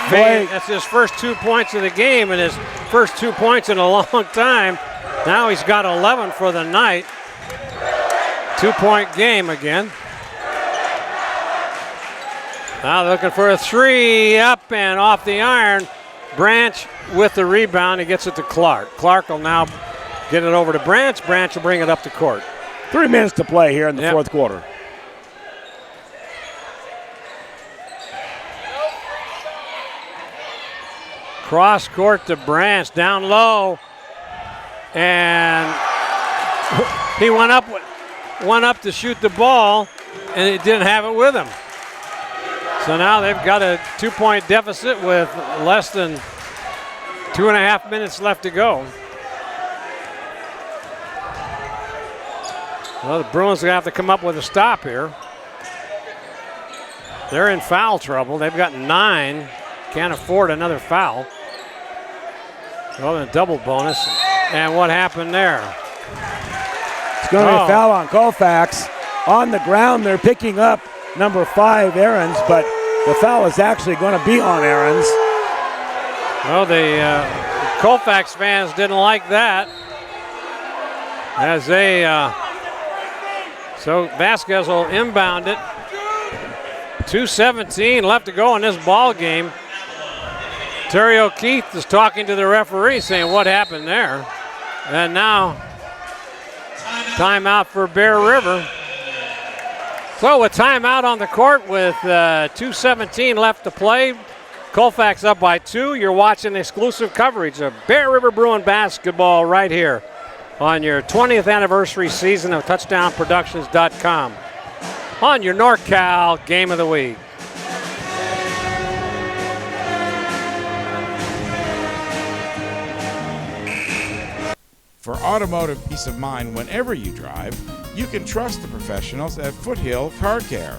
fade. That's his first 2 points of the game, and his first 2 points in a long time. Now he's got 11 for the night. 2-point game again. Now looking for a 3, up and off the iron. Branch with the rebound. He gets it to Clark. Clark will now get it over to Branch. Branch will bring it up the court. 3 minutes to play here in the fourth quarter. Cross court to Branch, down low. And he went up to shoot the ball, and he didn't have it with him. So now they've got a 2-point deficit with less than 2.5 minutes left to go. Well, the Bruins are going to have to come up with a stop here. They're in foul trouble. They've got 9. Can't afford another foul. Well, a double bonus. And what happened there? It's going to be a foul on Colfax. On the ground, they're picking up number 5, Aarons, but the foul is actually going to be on Aarons. Well, the Colfax fans didn't like that. As they, so Vasquez will inbound it. 2:17 left to go in this ball game. Terry O'Keefe is talking to the referee saying what happened there. And now, timeout for Bear River. So with timeout on the court with 2:17 left to play, Colfax up by 2. You're watching exclusive coverage of Bear River Bruin basketball right here on your 20th anniversary season of TouchdownProductions.com on your NorCal Game of the Week. For automotive peace of mind whenever you drive, you can trust the professionals at Foothill Car Care.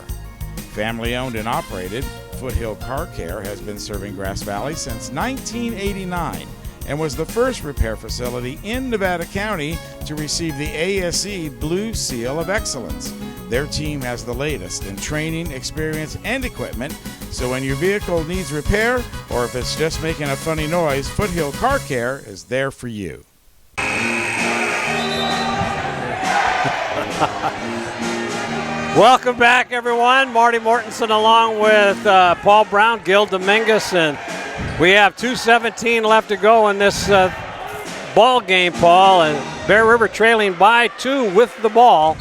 Family owned and operated, Foothill Car Care has been serving Grass Valley since 1989 and was the first repair facility in Nevada County to receive the ASE Blue Seal of Excellence. Their team has the latest in training, experience, and equipment, so when your vehicle needs repair or if it's just making a funny noise, Foothill Car Care is there for you. Welcome back, everyone. Marty Mortensen along with Paul Brown, Gil Dominguez, and we have 2:17 left to go in this ball game, Paul, and Bear River trailing by 2 with the ball.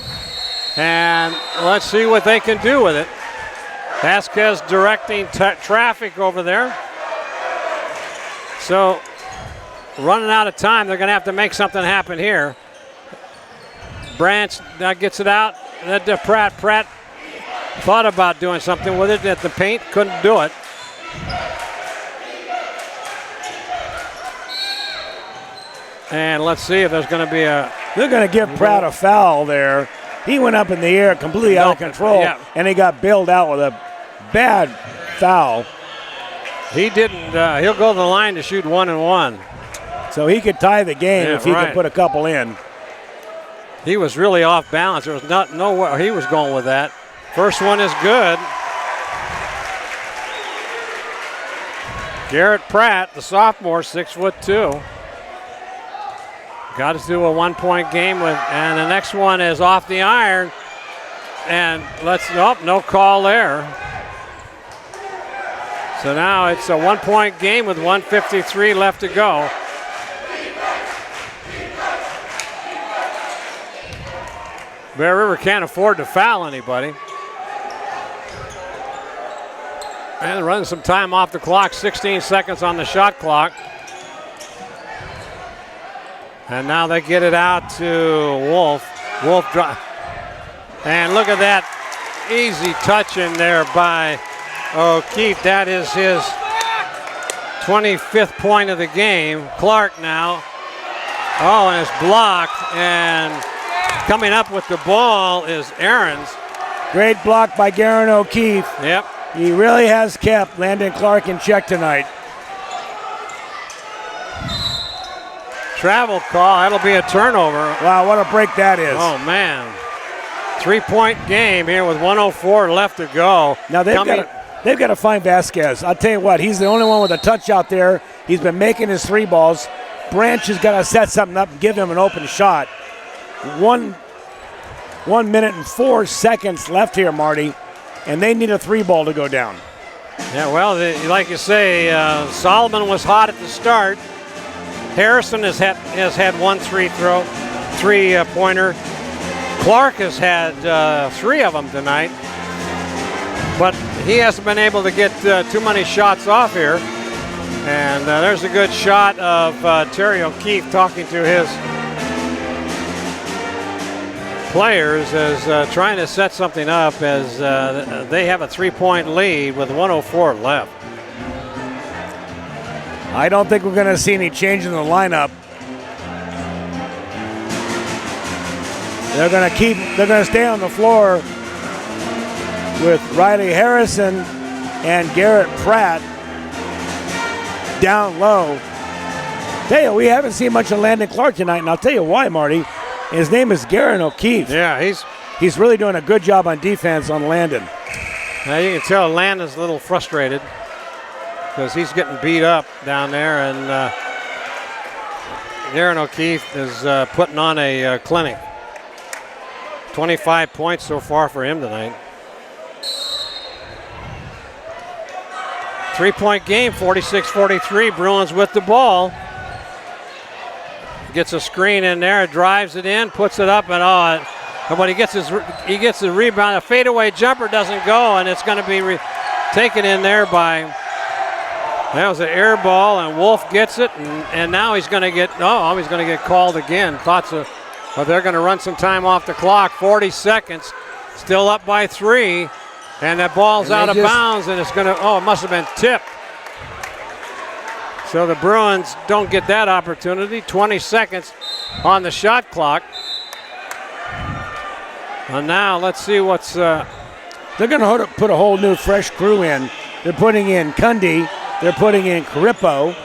And let's see what they can do with it. Vasquez directing traffic over there. So running out of time, they're going to have to make something happen here. Branch gets it out. Pratt thought about doing something with it at the paint, couldn't do it. And let's see if there's going to be a... They're going to give Pratt a foul there. He went up in the air completely out of control, and he got bailed out with a bad foul. He didn't. He'll go to the line to shoot 1-1. So he could tie the game if he could put a couple in. He was really off balance. There was nowhere he was going with that. First one is good. Garrett Pratt, the sophomore, 6'2". Got to do a 1-point game and the next one is off the iron. And no call there. So now it's a 1-point game with 1:53 left to go. Bear River can't afford to foul anybody. And running some time off the clock, 16 seconds on the shot clock. And now they get it out to Wolf. Wolf drop. And look at that easy touch in there by O'Keefe. That is his 25th point of the game. Clark now. Oh, and it's blocked. And coming up with the ball is Aarons. Great block by Garen O'Keefe. Yep. He really has kept Landon Clark in check tonight. Travel call. That'll be a turnover. Wow, what a break that is. Oh, man. 3-point game here with 1:04 left to go. Now they've got to find Vasquez. I'll tell you what, he's the only one with a touch out there. He's been making his 3 balls. Branch has got to set something up and give him an open shot. 1 minute and 4 seconds left here, Marty, and they need a 3-ball to go down. Yeah, well, like you say, Solomon was hot at the start. Harrison has had 1 3-pointer. Clark has had 3 of them tonight, but he hasn't been able to get too many shots off here. And there's a good shot of Terry O'Keefe talking to his players as trying to set something up as they have a 3-point lead with 1:04 left. I don't think we're going to see any change in the lineup. They're going to stay on the floor with Riley Harrison and Garrett Pratt down low. Tell you, we haven't seen much of Landon Clark tonight, and I'll tell you why, Marty. His name is Garen O'Keefe. Yeah, he's really doing a good job on defense on Landon. Now you can tell Landon's a little frustrated because he's getting beat up down there, and Garen O'Keefe is putting on a clinic. 25 points so far for him tonight. 3-point game, 46-43. Bruins with the ball. Gets a screen in there, drives it in, puts it up, and but he gets the rebound. A fadeaway jumper doesn't go, and it's going to be taken in there by. That was an air ball, and Wolf gets it, and now he's going to get called again. But they're going to run some time off the clock. 40 seconds, still up by 3, and that ball's out of bounds, and it's going to. Oh, it must have been tipped. So the Bruins don't get that opportunity. 20 seconds. on the shot clock. And now let's see what's. They're going to put a whole new fresh crew in. They're putting in Cundy. They're putting in Carippo.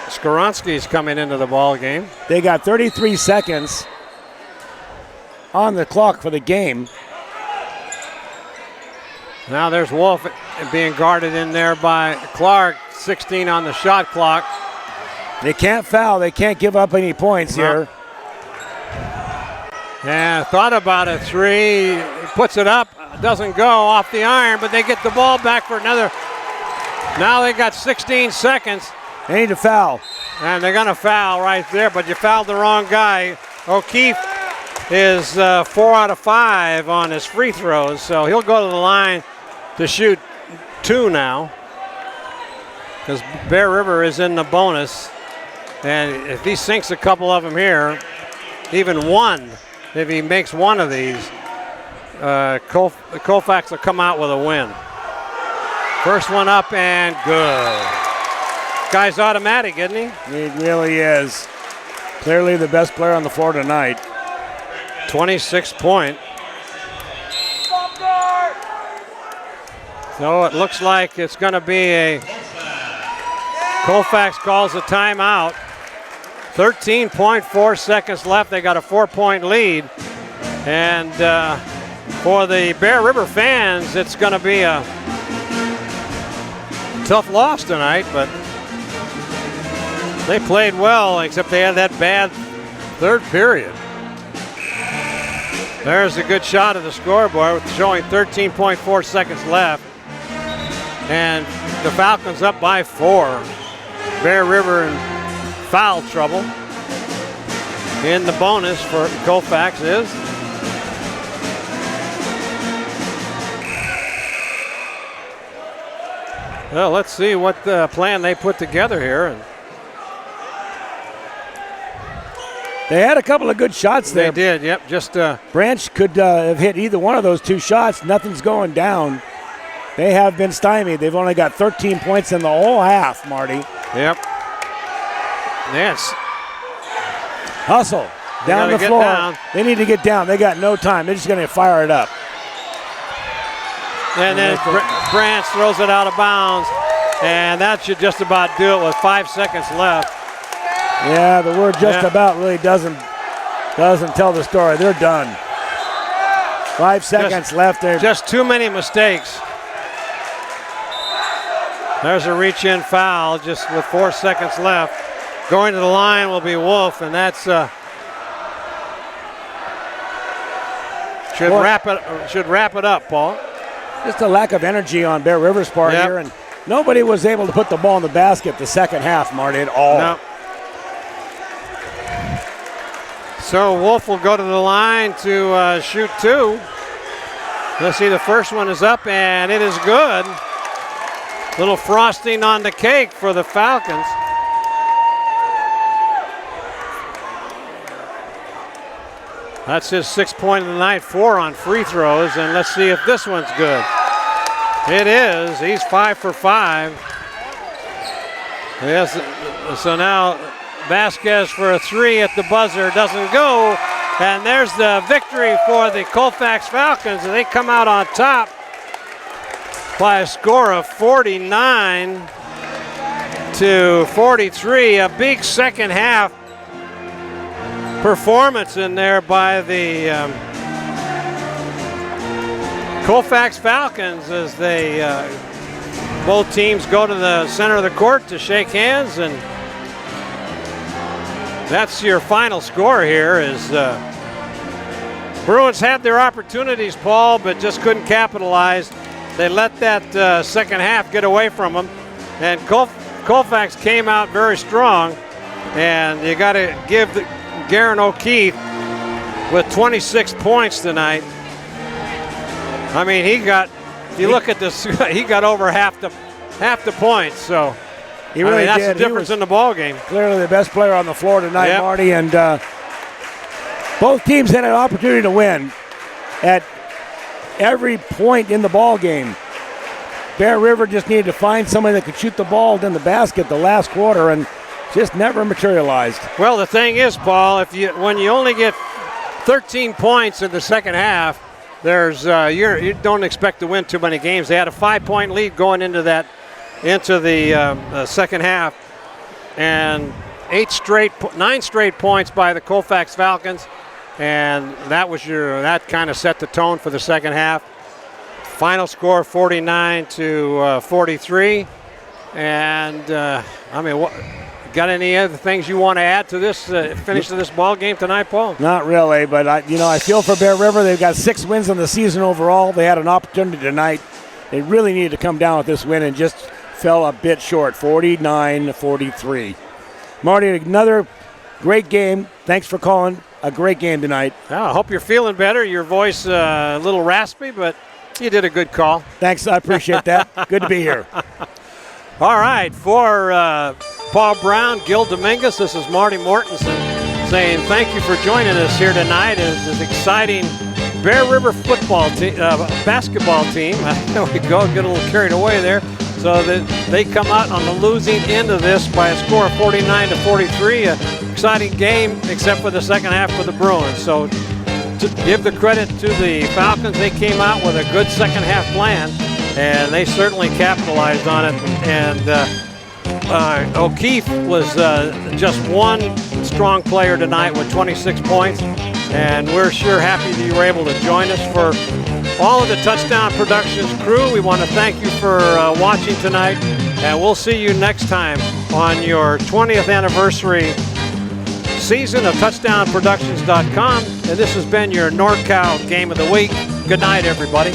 Skoronsky's coming into the ball game. They got 33 seconds on the clock for the game. Now there's Wolf being guarded in there by Clark. 16 on the shot clock. They can't foul. They can't give up any points here. Yeah, thought about a three. Puts it up. Doesn't go off the iron, but they get the ball back for another. Now they got 16 seconds. They need to foul. And they're going to foul right there, but you fouled the wrong guy. O'Keefe is 4 out of 5 on his free throws, so he'll go to the line to shoot 2 now, because Bear River is in the bonus. And if he sinks a couple of them here, even one, if he makes one of these, Colfax will come out with a win. First one up and good. Guy's automatic, isn't he? He really is. Clearly the best player on the floor tonight. 26-point. So it looks like it's going to be a Colfax calls a timeout. 13.4 seconds left. They got a 4-point lead. And for the Bear River fans, it's going to be a tough loss tonight, but they played well, except they had that bad third period. There's a good shot of the scoreboard showing 13.4 seconds left. And the Falcons up by 4. Bear River in foul trouble. In the bonus for Colfax is well, let's see what plan they put together here. They had a couple of good shots there. They did, yep. Just Branch could have hit either one of those 2 shots. Nothing's going down. They have been stymied. They've only got 13 points in the whole half, Marty. Yep. Yes. Hustle down the floor. Down. They need to get down. They got no time. They're just going to fire it up. And then Branch throws it out of bounds, and that should just about do it with 5 seconds left. Yeah, the word just about really doesn't tell the story. They're done. 5 seconds left there. Just too many mistakes. There's a reach-in foul just with 4 seconds left. Going to the line will be Wolf, and that's should wrap it up, Paul. Just a lack of energy on Bear River's part here, and nobody was able to put the ball in the basket the second half, Marty, at all. No. So Wolf will go to the line to shoot 2. Let's see, the first one is up, and it is good. Little frosting on the cake for the Falcons. That's his 6th point of the night, 4 on free throws, and let's see if this one's good. It is. He's 5 for 5. Yes. So now Vasquez for a 3 at the buzzer, doesn't go, and there's the victory for the Colfax Falcons, and they come out on top by a score of 49-43. A big second half performance in there by the Colfax Falcons as they both teams go to the center of the court to shake hands, and that's your final score here. Is Bruins had their opportunities, Paul, but just couldn't capitalize. They let that second half get away from them, and Colfax came out very strong, and you got to give Garen O'Keefe with 26 points tonight. I mean, he got, if you look at this, he got over half the points, so he really that's did. the difference in the ball game. Clearly the best player on the floor tonight, Marty, and both teams had an opportunity to win at every point in the ball game. Bear River just needed to find somebody that could shoot the ball in the basket the last quarter, and just never materialized. Well, the thing is, Paul, when you only get 13 points in the second half, you don't expect to win too many games. They had a 5-point lead going into the second half, and 9 straight points by the Colfax Falcons, and that kind of set the tone for the second half. Final score 49-43, and got any other things you want to add to this finish of this ball game tonight, Paul? Not really, but I feel for Bear River. They've got 6 wins on the season overall. They had an opportunity tonight. They really needed to come down with this win and just fell a bit short, 49-43. Marty, another great game. Thanks for calling. A great game tonight. I hope you're feeling better. Your voice a little raspy, but you did a good call. Thanks. I appreciate that. Good to be here. All right. For Paul Brown, Gil Dominguez, this is Marty Mortensen saying thank you for joining us here tonight as this exciting Bear River basketball team. We get a little carried away there. So that they come out on the losing end of this by a score of 49-43. An exciting game, except for the second half for the Bruins. So to give the credit to the Falcons, they came out with a good second half plan, and they certainly capitalized on it. And O'Keefe was just one strong player tonight with 26 points, and we're sure happy that you were able to join us. For all of the Touchdown Productions crew, we want to thank you for watching tonight, and we'll see you next time on your 20th anniversary season of TouchdownProductions.com. And this has been your NorCal Game of the Week. Good night, everybody.